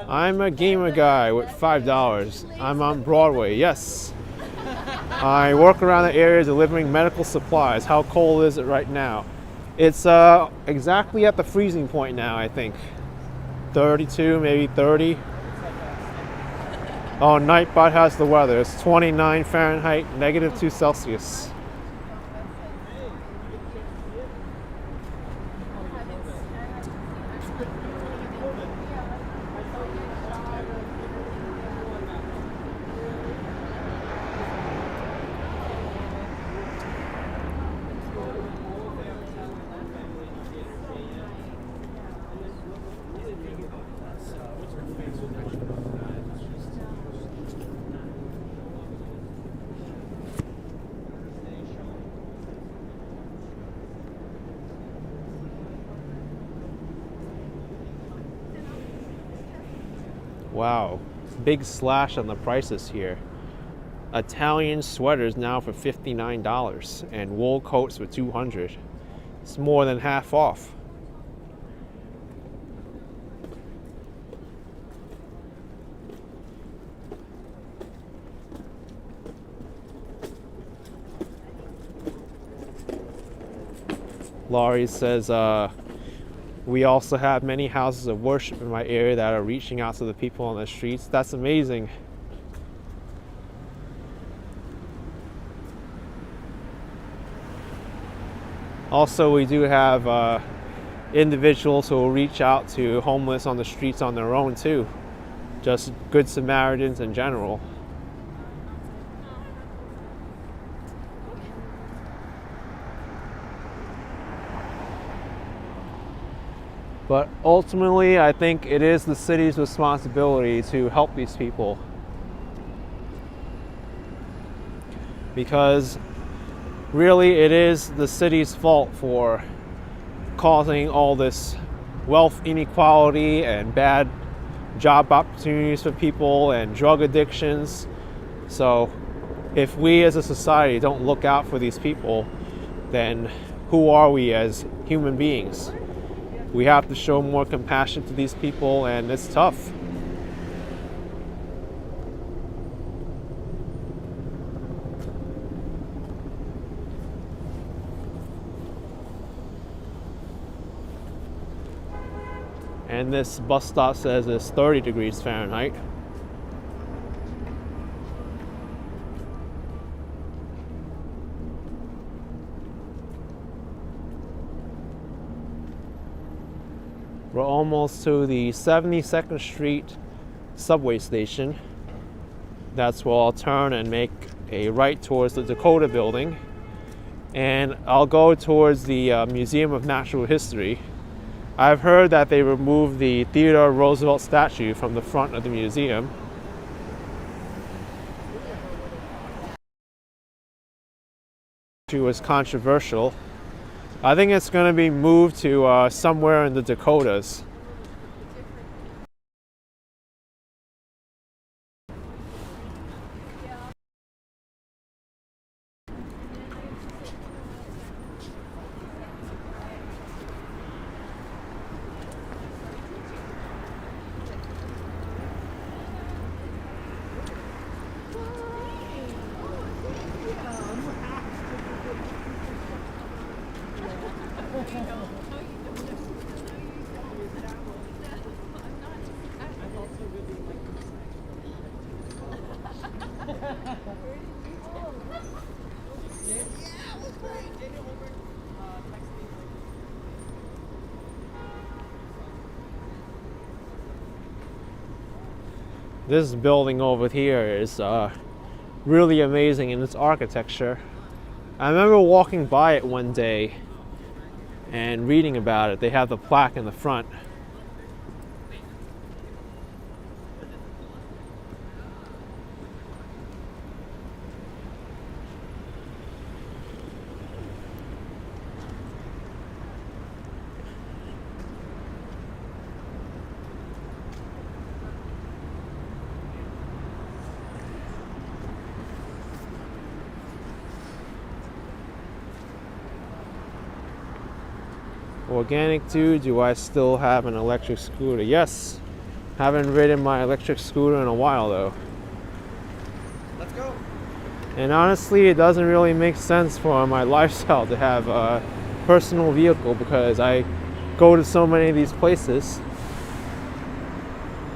I'm a gamer guy with $5. I'm on Broadway, yes. I work around the area delivering medical supplies. How cold is it right now? It's exactly at the freezing point now, I think. 32, maybe 30. Oh, Nightbot has the weather. It's 29 Fahrenheit, -2 Celsius. Wow, big slash on the prices here. Italian sweaters now for $59 and wool coats for $200. It's more than half off. Laurie says, we also have many houses of worship in my area that are reaching out to the people on the streets. That's amazing. Also, we do have individuals who will reach out to homeless on the streets on their own too. Just good Samaritans in general. But ultimately, I think it is the city's responsibility to help these people. Because really, it is the city's fault for causing all this wealth inequality and bad job opportunities for people and drug addictions. So if we as a society don't look out for these people, then who are we as human beings? We have to show more compassion to these people, and it's tough. And this bus stop says it's 30 degrees Fahrenheit. We're almost to the 72nd Street subway station. That's where I'll turn and make a right towards the Dakota building. And I'll go towards the Museum of Natural History. I've heard that they removed the Theodore Roosevelt statue from the front of the museum. was controversial. I think it's going to be moved to somewhere in the Dakotas. This building over here is really amazing in its architecture. I remember walking by it one day and reading about it. They have the plaque in the front. Organic dude, do I still have an electric scooter? Yes. Haven't ridden my electric scooter in a while though. Let's go. And honestly, it doesn't really make sense for my lifestyle to have a personal vehicle because I go to so many of these places.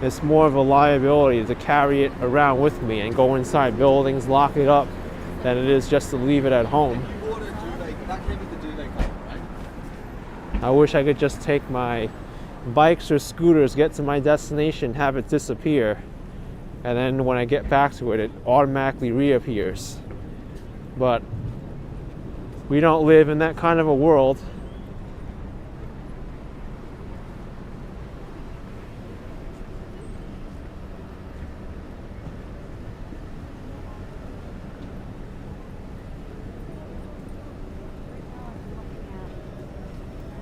It's more of a liability to carry it around with me and go inside buildings, lock it up, than it is just to leave it at home. I wish I could just take my bikes or scooters, get to my destination, have it disappear, and then when I get back to it, it automatically reappears. But we don't live in that kind of a world.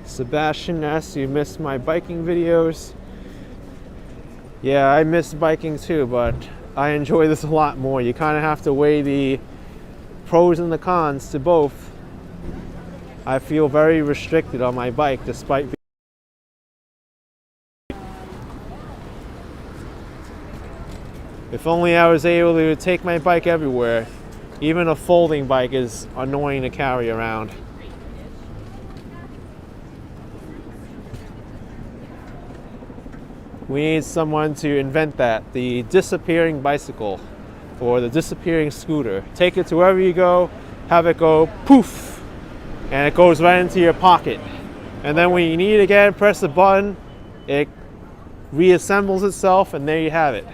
Sebastian asks, you missed my biking videos. Yeah, I miss biking too, but I enjoy this a lot more. You kind of have to weigh the pros and the cons to both. I feel very restricted on my bike despite if only I was able to take my bike everywhere. Even a folding bike is annoying to carry around. We need someone to invent that, the disappearing bicycle or the disappearing scooter. Take it to wherever you go, have it go poof, and it goes right into your pocket. And then when you need it again, press the button, it reassembles itself, and there you have it.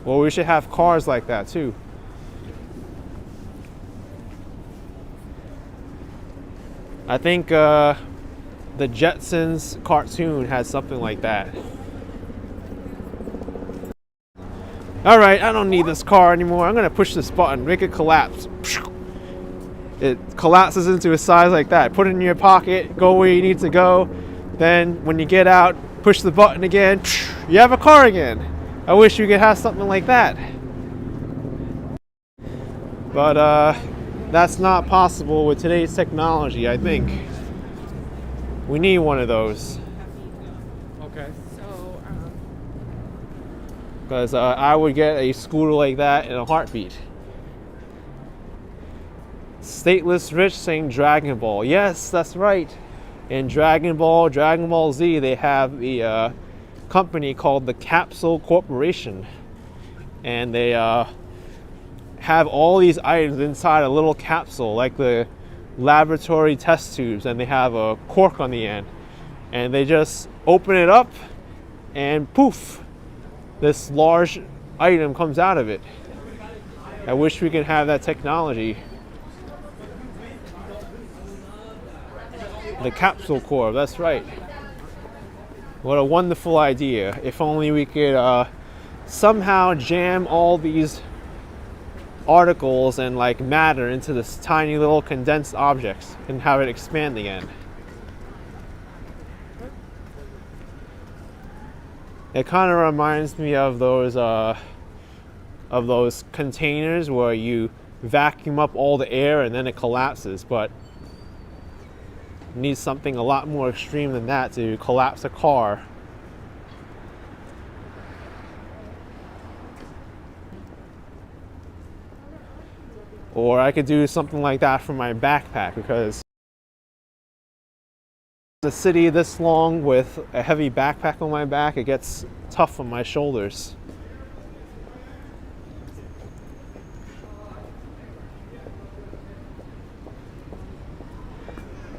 Well, we should have cars like that too. I think the Jetsons cartoon had something like that. All right, I don't need this car anymore. I'm gonna push this button, make it collapse. It collapses into a size like that. Put it in your pocket, go where you need to go. Then when you get out, push the button again, you have a car again. I wish you could have something like that. But that's not possible with today's technology, I think. We need one of those. Okay. So, Because I would get a scooter like that in a heartbeat. Stateless Rich saying Dragon Ball. Yes, that's right. In Dragon Ball Z, they have the company called the Capsule Corporation. And they have all these items inside a little capsule, like the laboratory test tubes, and they have a cork on the end. And they just open it up, and poof, this large item comes out of it. I wish we could have that technology. The Capsule Corp, that's right. What a wonderful idea. If only we could somehow jam all these articles and like matter into this tiny little condensed objects and have it expand again. It kind of reminds me of those containers where you vacuum up all the air and then it collapses, but you need something a lot more extreme than that to collapse a car. Or I could do something like that for my backpack, because a city this long with a heavy backpack on my back, it gets tough on my shoulders.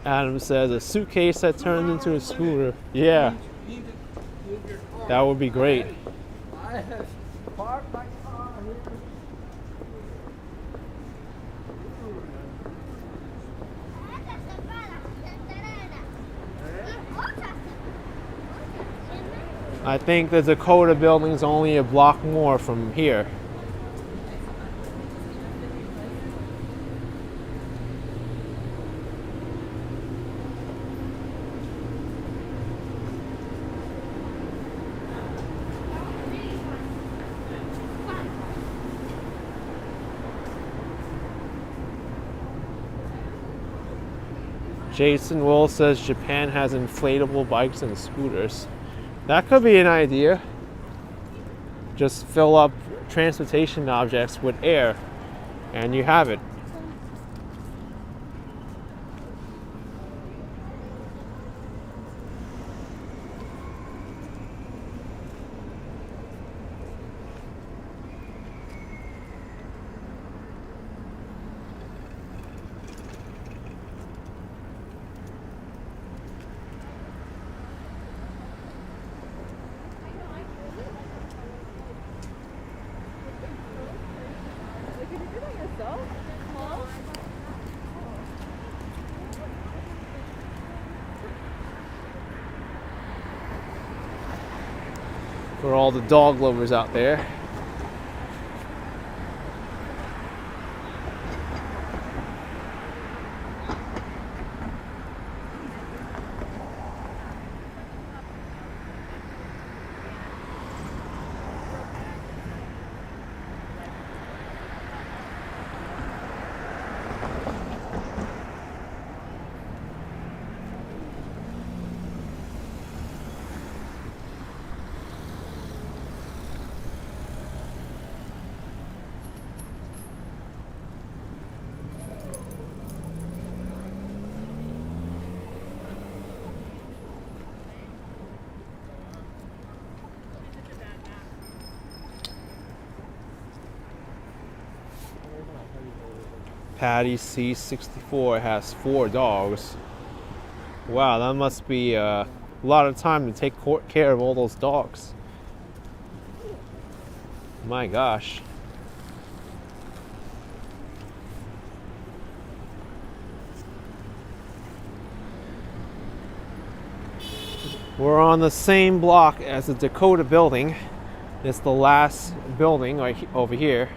Adam says a suitcase that turns into a scooter. Yeah, that would be great. I have parked my car here. I think the Dakota building's only a block more from here. Jason Will says Japan has inflatable bikes and scooters. That could be an idea. Just fill up transportation objects with air and you have it. For all the dog lovers out there. Patty C64 has 4 dogs. Wow, that must be a lot of time to take care of all those dogs. My gosh. We're on the same block as the Dakota building. It's the last building right over here.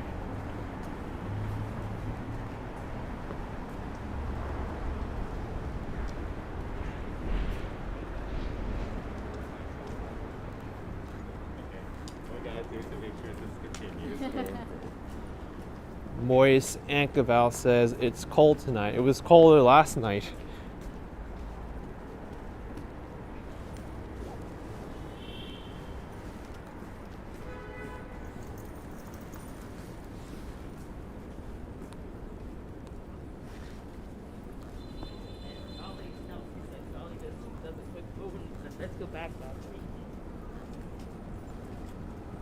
Moise Ankaval says it's cold tonight. It was colder last night. Let's go back now.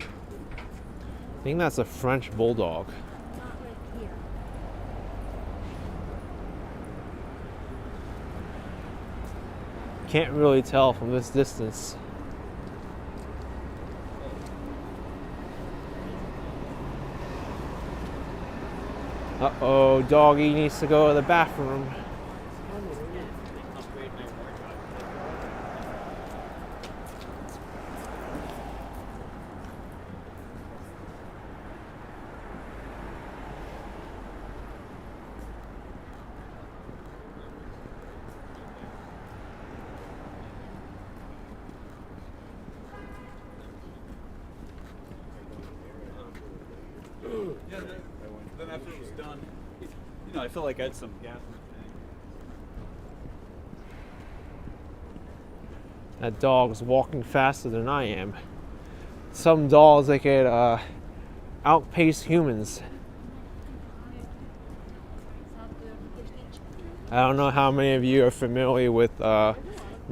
I think that's a French bulldog. Can't really tell from this distance. Uh-oh, doggy needs to go to the bathroom. Yeah, then after it was done, you know, I felt like I had some gas in the tank. That dog's walking faster than I am. Some dogs, they could outpace humans. I don't know how many of you are familiar with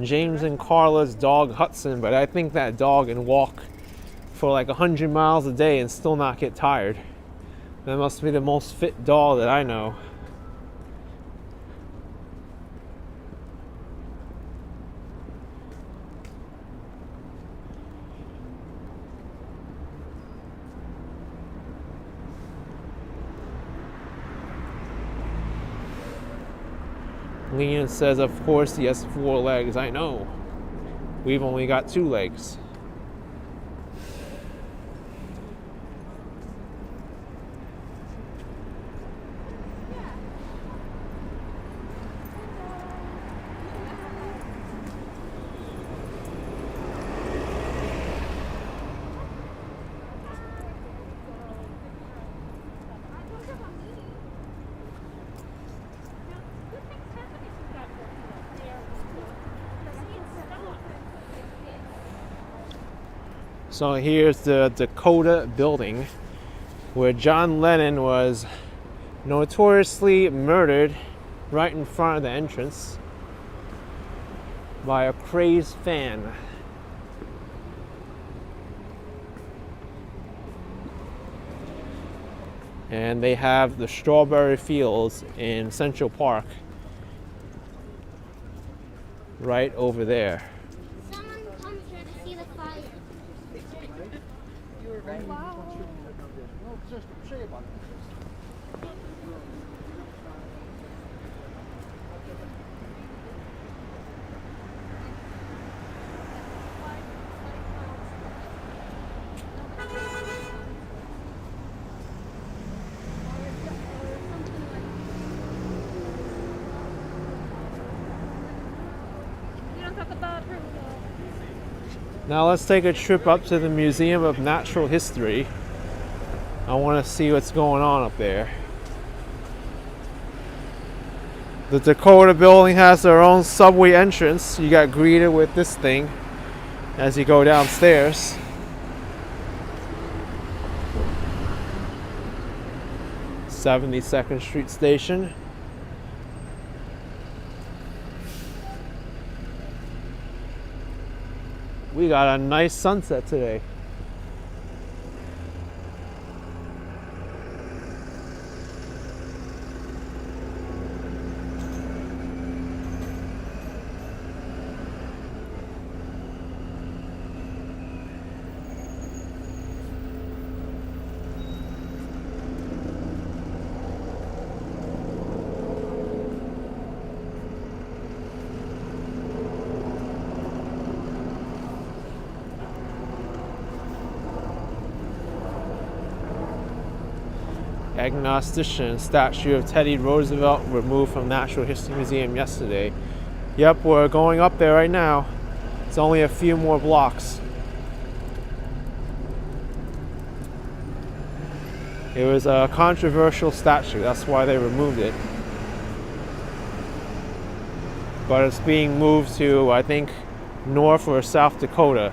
James and Carla's dog Hudson, but I think that dog can walk for like 100 miles a day and still not get tired. That must be the most fit dog that I know. Leon says, of course he has 4 legs. I know. We've only got 2 legs. So here's the Dakota building where John Lennon was notoriously murdered right in front of the entrance by a crazed fan. And they have the strawberry fields in Central Park right over there. Someone comes here to see the fire. You were right. Wow. Now let's take a trip up to the Museum of Natural History. I want to see what's going on up there. The Dakota building has their own subway entrance. You got greeted with this thing as you go downstairs. "72nd Street Station." We got a nice sunset today. Agnostician statue of Teddy Roosevelt removed from Natural History Museum yesterday. Yep, we're going up there right now. It's only a few more blocks. It was a controversial statue, that's why they removed it. But it's being moved to, I think, North or South Dakota.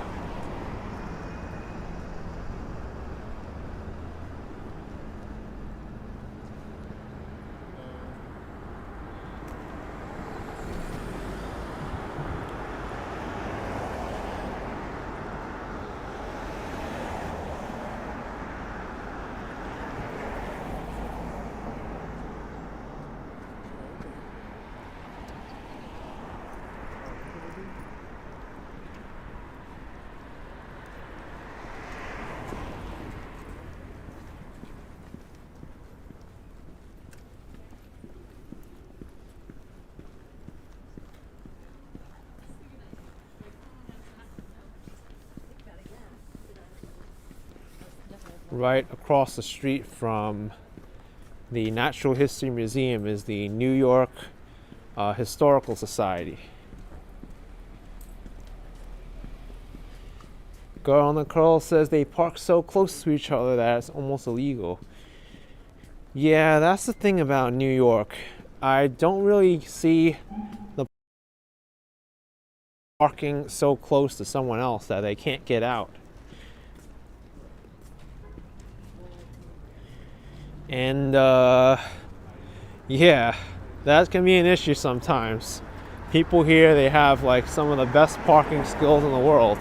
Right across the street from the Natural History Museum is the New York Historical Society. Girl on the curl says they park so close to each other that it's almost illegal. Yeah, that's the thing about New York. I don't really see the parking so close to someone else that they can't get out. And yeah, that can be an issue sometimes. People here, they have like some of the best parking skills in the world.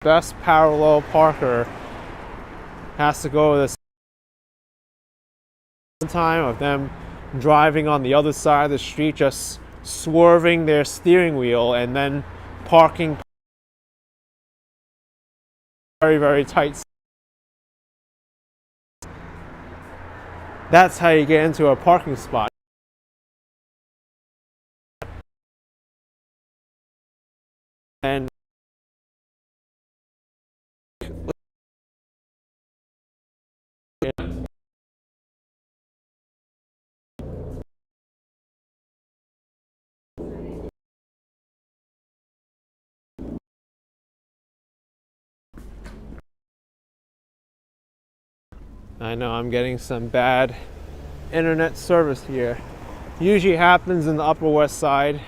Best parallel parker has to go this time of them driving on the other side of the street, just swerving their steering wheel and then parking very, very tight. That's how you get into a parking spot. And I know I'm getting some bad internet service here. Usually happens in the Upper West Side.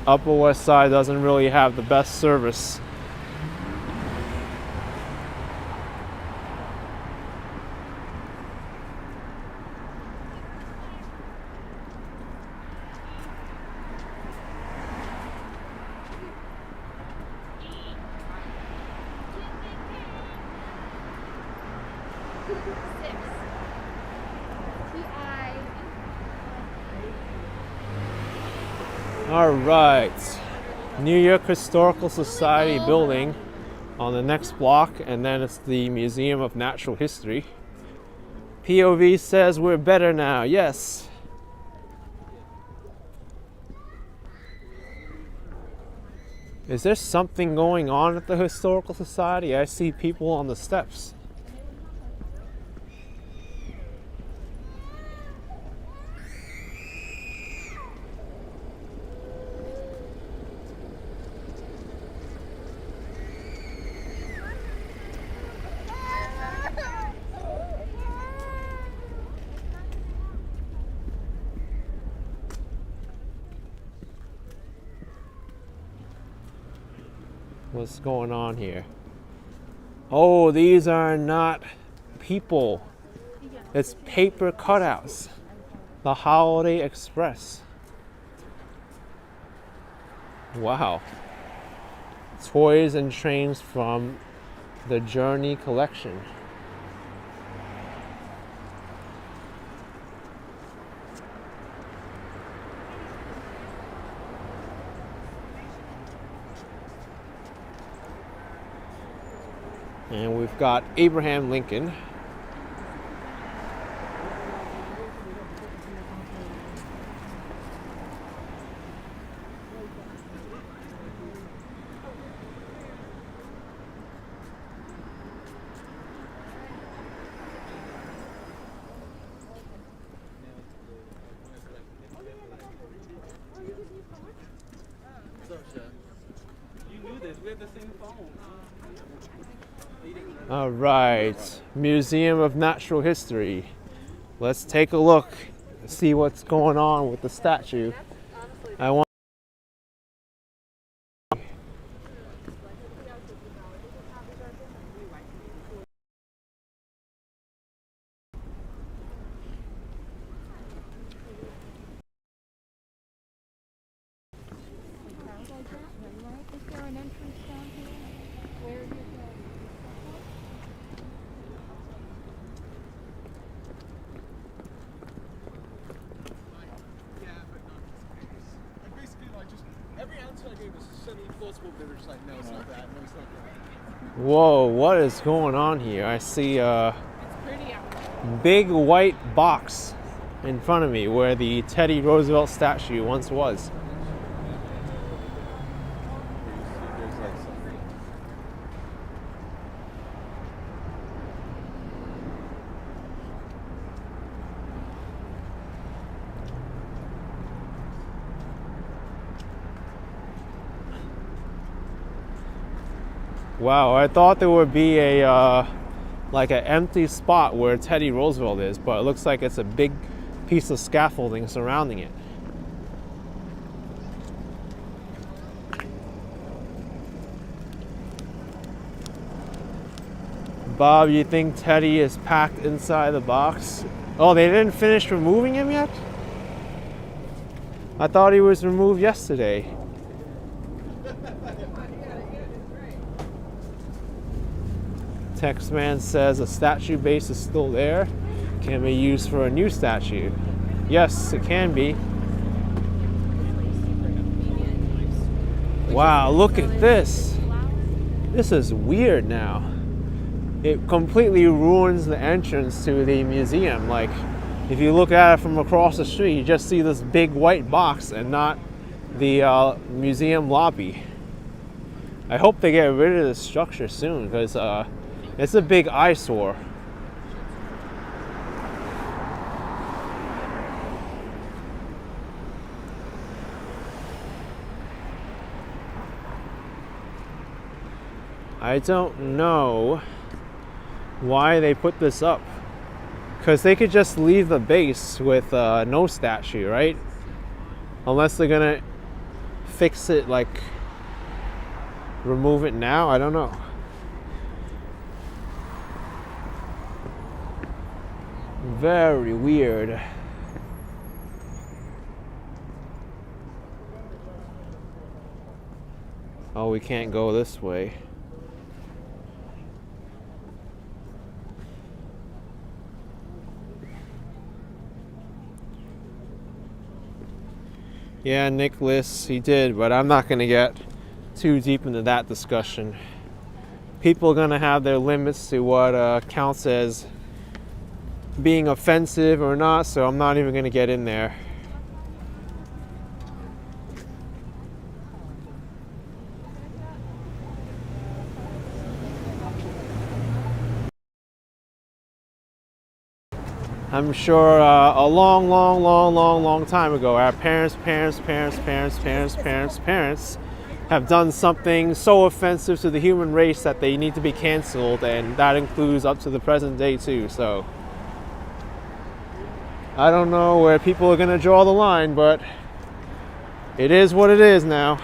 Upper West Side doesn't really have the best service. All right, New York Historical Society building on the next block, and then it's the Museum of Natural History. POV says we're better now. Yes. Is there something going on at the Historical Society? I see people on the steps. What's going on here? Oh, these are not people. It's paper cutouts. The Holiday Express. Wow. Toys and trains from the Journey collection. And we've got Abraham Lincoln. You knew this. We had the same phone. All right, Museum of Natural History. Let's take a look, see what's going on with the statue. I want. Is there an entrance down here? Where is it? Basically, like, just every answer I gave was semi-plausible, but they're just like, no, it's not that, no, it's not that. Whoa, what is going on here? I see a big white box in front of me where the Teddy Roosevelt statue once was. Wow, I thought there would be a like an empty spot where Teddy Roosevelt is, but it looks like it's a big piece of scaffolding surrounding it. Bob, you think Teddy is packed inside the box? Oh, they didn't finish removing him yet? I thought he was removed yesterday. Textman says a statue base is still there. Can be used for a new statue. Yes, it can be. Wow, look at this. This is weird now. It completely ruins the entrance to the museum. Like, if you look at it from across the street, you just see this big white box and not the museum lobby. I hope they get rid of this structure soon, because it's a big eyesore. I don't know why they put this up, because they could just leave the base with no statue, right? Unless they're gonna fix it, like remove it now. I don't know. Very weird. Oh, we can't go this way. Yeah, Nicholas, he did, but I'm not going to get too deep into that discussion. People are going to have their limits to what counts as being offensive or not, so I'm not even going to get in there. I'm sure a long time ago, our parents have done something so offensive to the human race that they need to be canceled, and that includes up to the present day too. So I don't know where people are going to draw the line, but it is what it is now.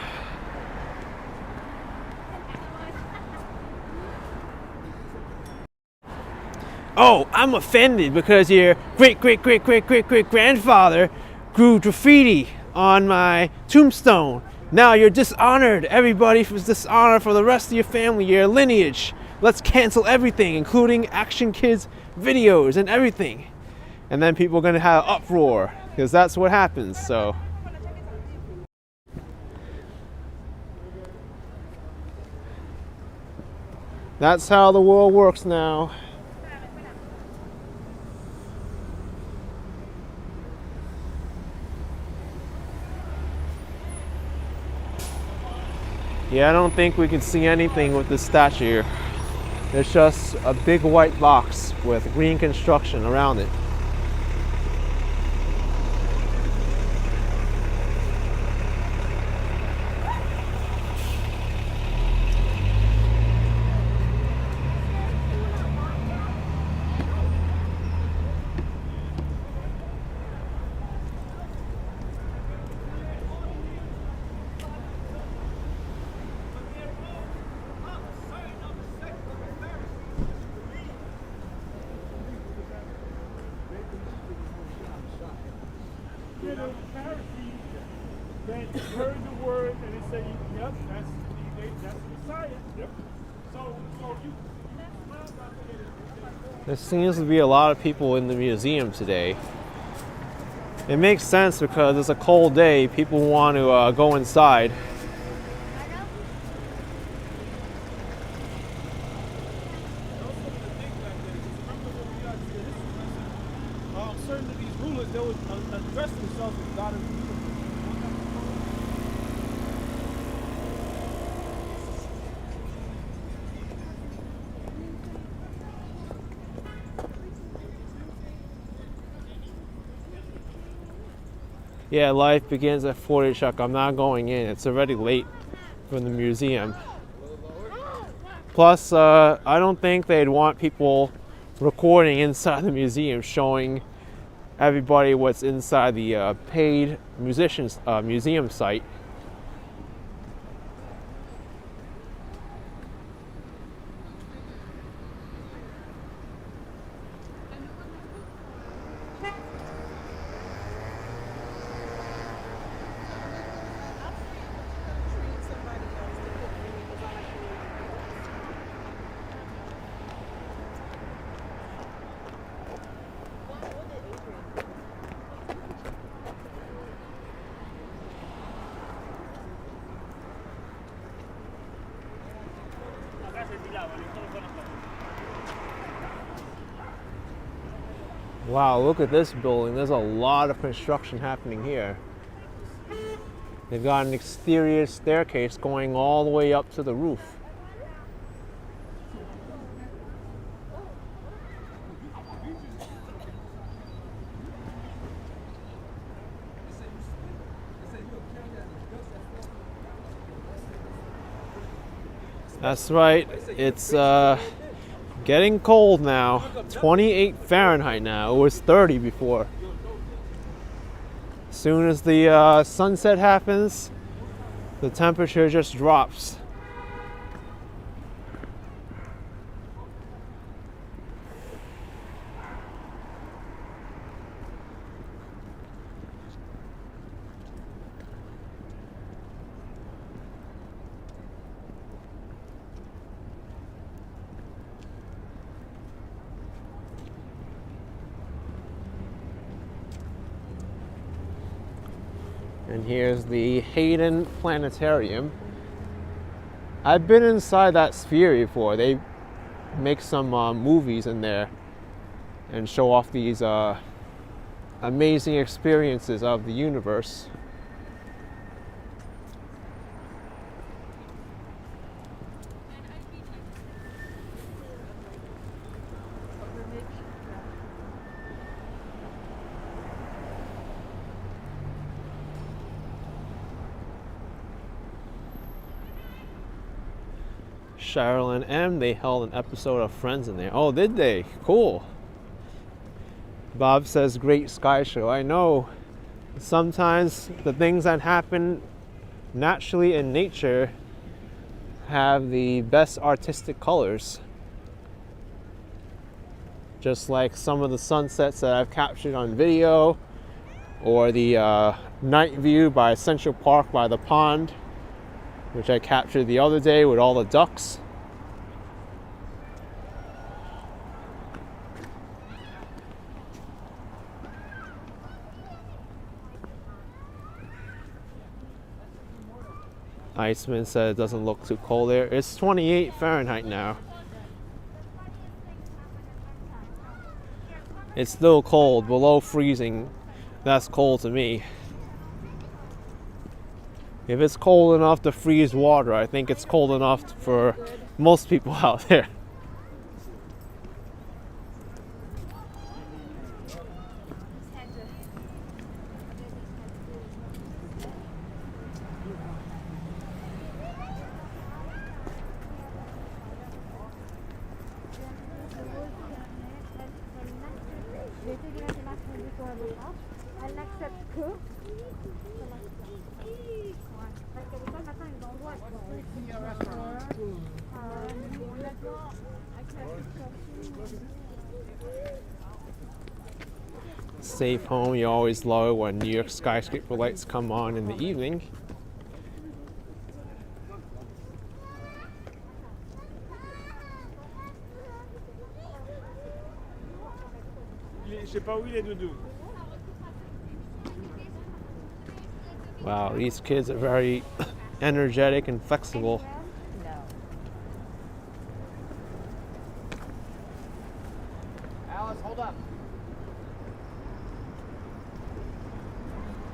Oh, I'm offended because your great grandfather grew graffiti on my tombstone. Now you're dishonored. Everybody was dishonored for the rest of your family, your lineage. Let's cancel everything, including Action Kids videos and everything. And then people are going to have uproar, because that's what happens. So that's how the world works now. Yeah, I don't think we can see anything with this statue. It's just a big white box with green construction around it. Heard the word and they say, yep, that's the Messiah. Yep. So you There seems to be a lot of people in the museum today. It makes sense because it's a cold day. People want to go inside. Certain of these rulers, they would address themselves as God and people. Yeah, life begins at 40, Chuck. I'm not going in. It's already late from the museum. Plus, I don't think they'd want people recording inside the museum, showing everybody what's inside the paid musicians museum site. Wow, look at this building. There's a lot of construction happening here. They've got an exterior staircase going all the way up to the roof. That's right. It's getting cold now. 28 Fahrenheit now. It was 30 before. As soon as the sunset happens, the temperature just drops. And here's the Hayden Planetarium. I've been inside that sphere before. They make some movies in there and show off these amazing experiences of the universe. Cheryl and M, they held an episode of Friends in there. Oh, did they? Cool. Bob says, great sky show. I know sometimes the things that happen naturally in nature have the best artistic colors. Just like some of the sunsets that I've captured on video, or the night view by Central Park by the pond, which I captured the other day with all the ducks. Iceman said it doesn't look too cold there. It's 28 Fahrenheit now. It's still cold, below freezing. That's cold to me. If it's cold enough to freeze water, I think it's cold enough for most people out there. Safe home, you always love it when New York skyscraper lights come on in the evening. Wow, these kids are very energetic and flexible. Alice, hold up.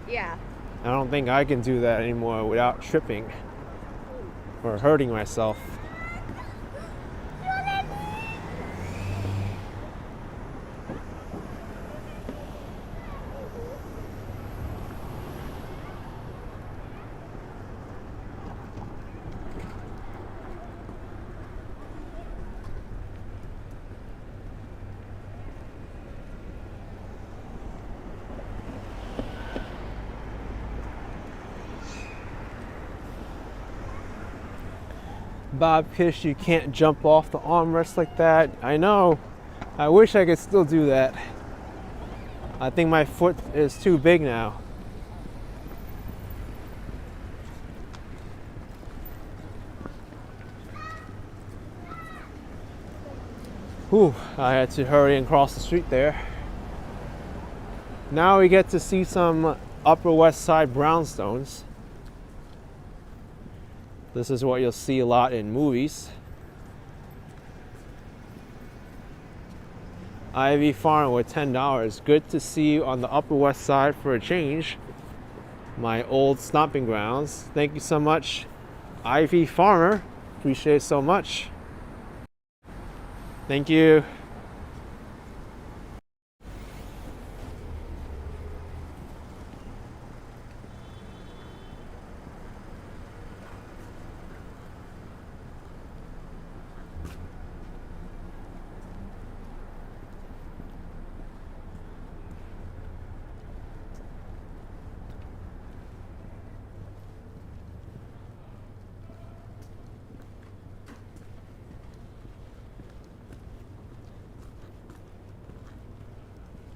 Yeah. I don't think I can do that anymore without tripping or hurting myself. Bobkish, you can't jump off the armrest like that. I know. I wish I could still do that. I think my foot is too big now. Whew, I had to hurry and cross the street there. Now we get to see some Upper West Side brownstones. This is what you'll see a lot in movies. Ivy Farm with $10. Good to see you on the Upper West Side for a change. My old stomping grounds. Thank you so much, Ivy Farmer. Appreciate it so much. Thank you.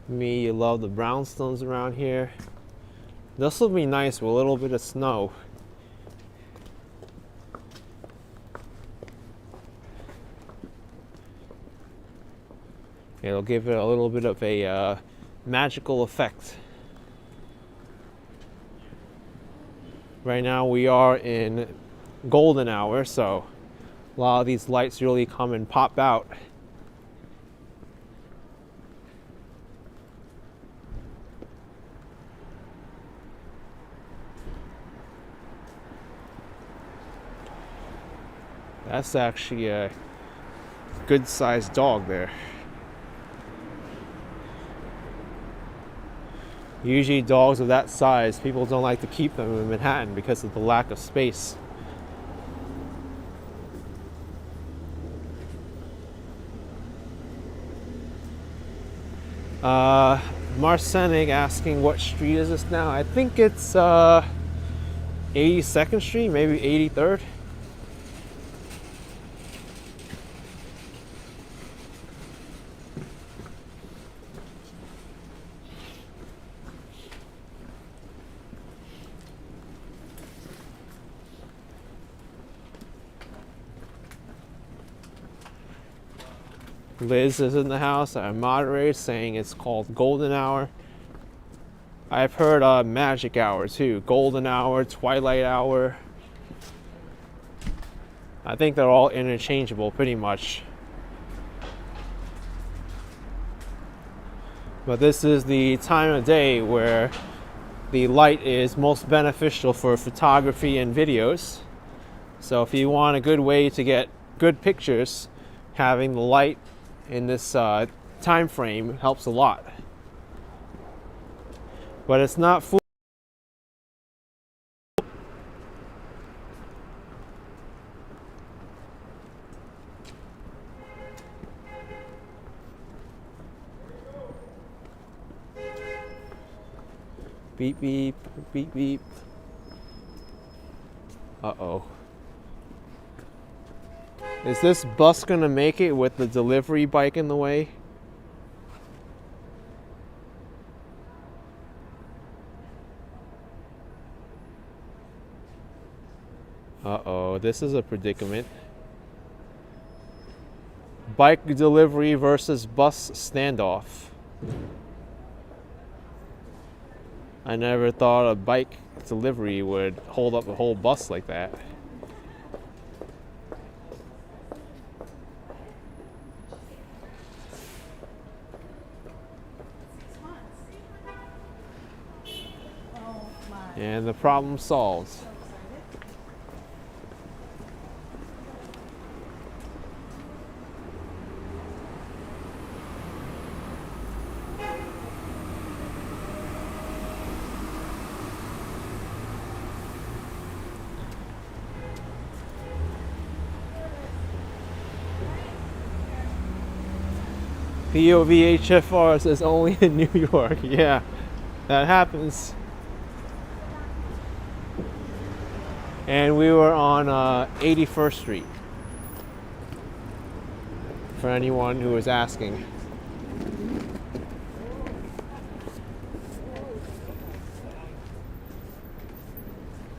Me, you love the brownstones around here. This will be nice with a little bit of snow. It'll give it a little bit of a magical effect. Right now we are in golden hour, so a lot of these lights really come and pop out. That's actually a good sized dog there. Usually dogs of that size, people don't like to keep them in Manhattan because of the lack of space. Marcenik asking what street is this now? I think it's 82nd Street, maybe 83rd. Liz is in the house. Our moderator saying it's called golden hour. I've heard magic hour too. Golden hour, twilight hour. I think they're all interchangeable pretty much. But this is the time of day where the light is most beneficial for photography and videos. So if you want a good way to get good pictures, having the light in this time frame helps a lot. But it's not full. Beep beep beep beep. Uh-oh. Is this bus gonna make it with the delivery bike in the way? Uh-oh, this is a predicament. Bike delivery versus bus standoff. I never thought a bike delivery would hold up a whole bus like that. And the problem solved. POVHFR says only in New York. Yeah, that happens. And we were on 81st Street. for anyone who is asking.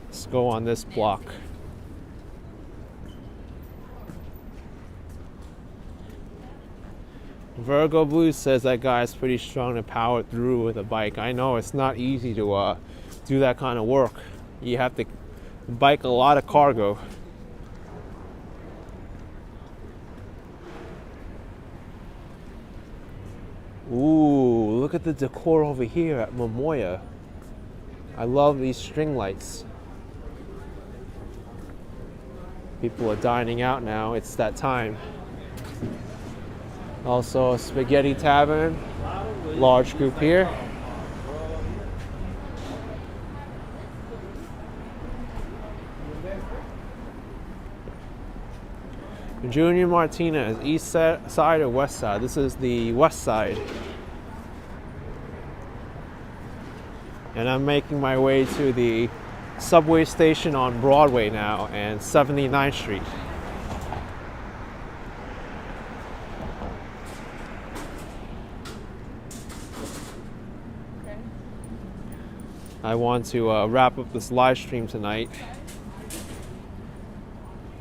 Let's go on this block. Virgo Blue says that guy's pretty strong to power through with a bike. I know it's not easy to do that kind of work. You have to bike a lot of cargo. Ooh, look at the decor over here at Momoya. I love these string lights. People are dining out now. It's that time. Also a spaghetti tavern, large group here. Junior Martinez, east side or west side? This is the west side. And I'm making my way to the subway station on Broadway now and 79th Street. I want to wrap up this live stream tonight.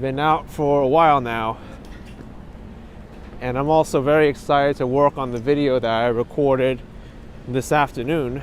Been out for a while now, and I'm also very excited to work on the video that I recorded this afternoon.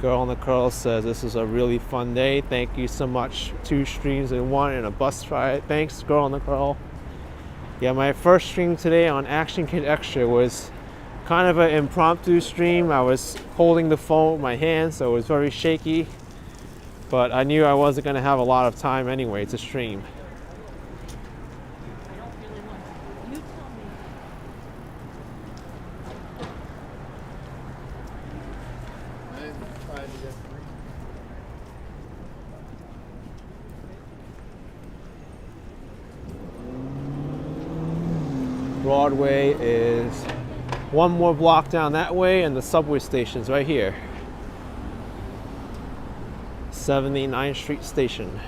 Girl on the Curl says this is a really fun day. Thank you so much. 2 streams in 1 and a bus ride. Thanks, Girl on the Curl. Yeah, my first stream today on Action Kid Extra was kind of an impromptu stream. I was holding the phone with my hand, so it was very shaky. But I knew I wasn't going to have a lot of time anyway to stream. Broadway is 1 more block down that way, and the subway station's right here. 79th Street Station.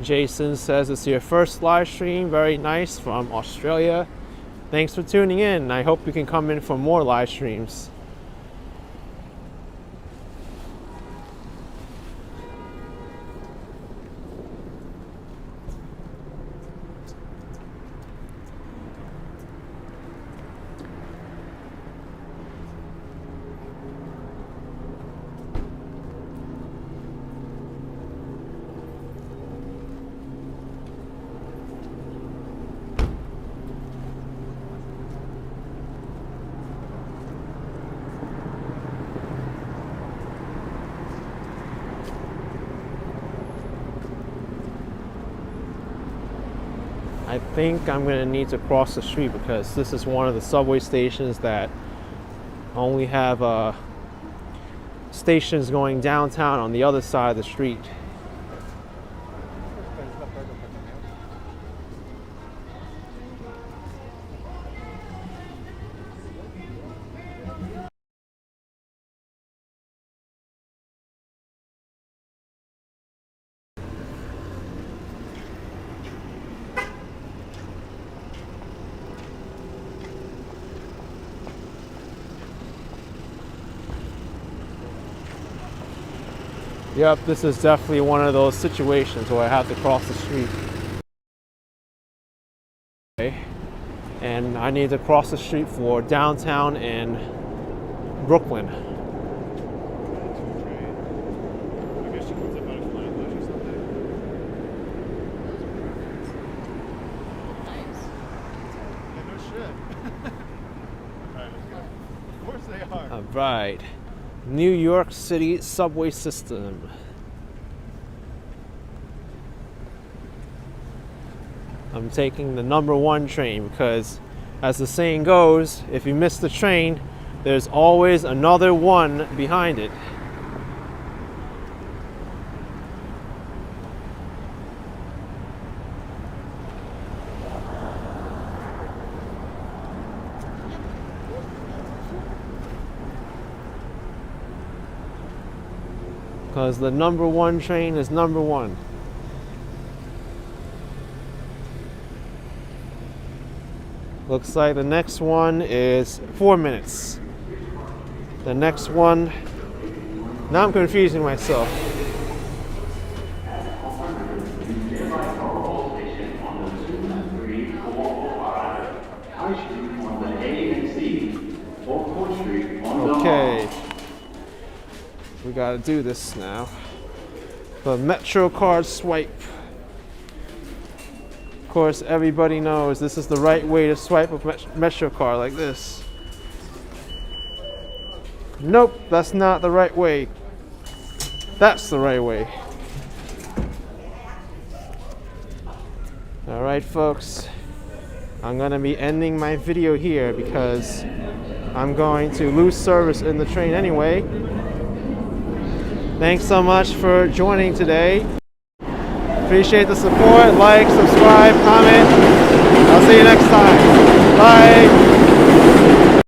Jason says it's your first live stream. Very nice, from Australia. Thanks for tuning in. I hope you can come in for more live streams. I think I'm going to need to cross the street because this is one of the subway stations that only have stations going downtown on the other side of the street. Yep, this is definitely one of those situations where I have to cross the street. Okay. And I need to cross the street for downtown and Brooklyn. I guess she comes up out of flying lunch or something. Nice. I know Right. New York City subway system. I'm taking the number 1 train because, as the saying goes, if you miss the train, there's always another one behind it. Because the number 1 train is number 1. Looks like the next one is 4 minutes. The next one, now I'm confusing myself. Okay. We gotta do this now. The Metro card swipe. Of course, everybody knows this is the right way to swipe a Metro card like this. Nope, that's not the right way. That's the right way. Alright folks, I'm gonna be ending my video here because I'm going to lose service in the train anyway. Thanks so much for joining today. Appreciate the support. Like, subscribe, comment. I'll see you next time. Bye.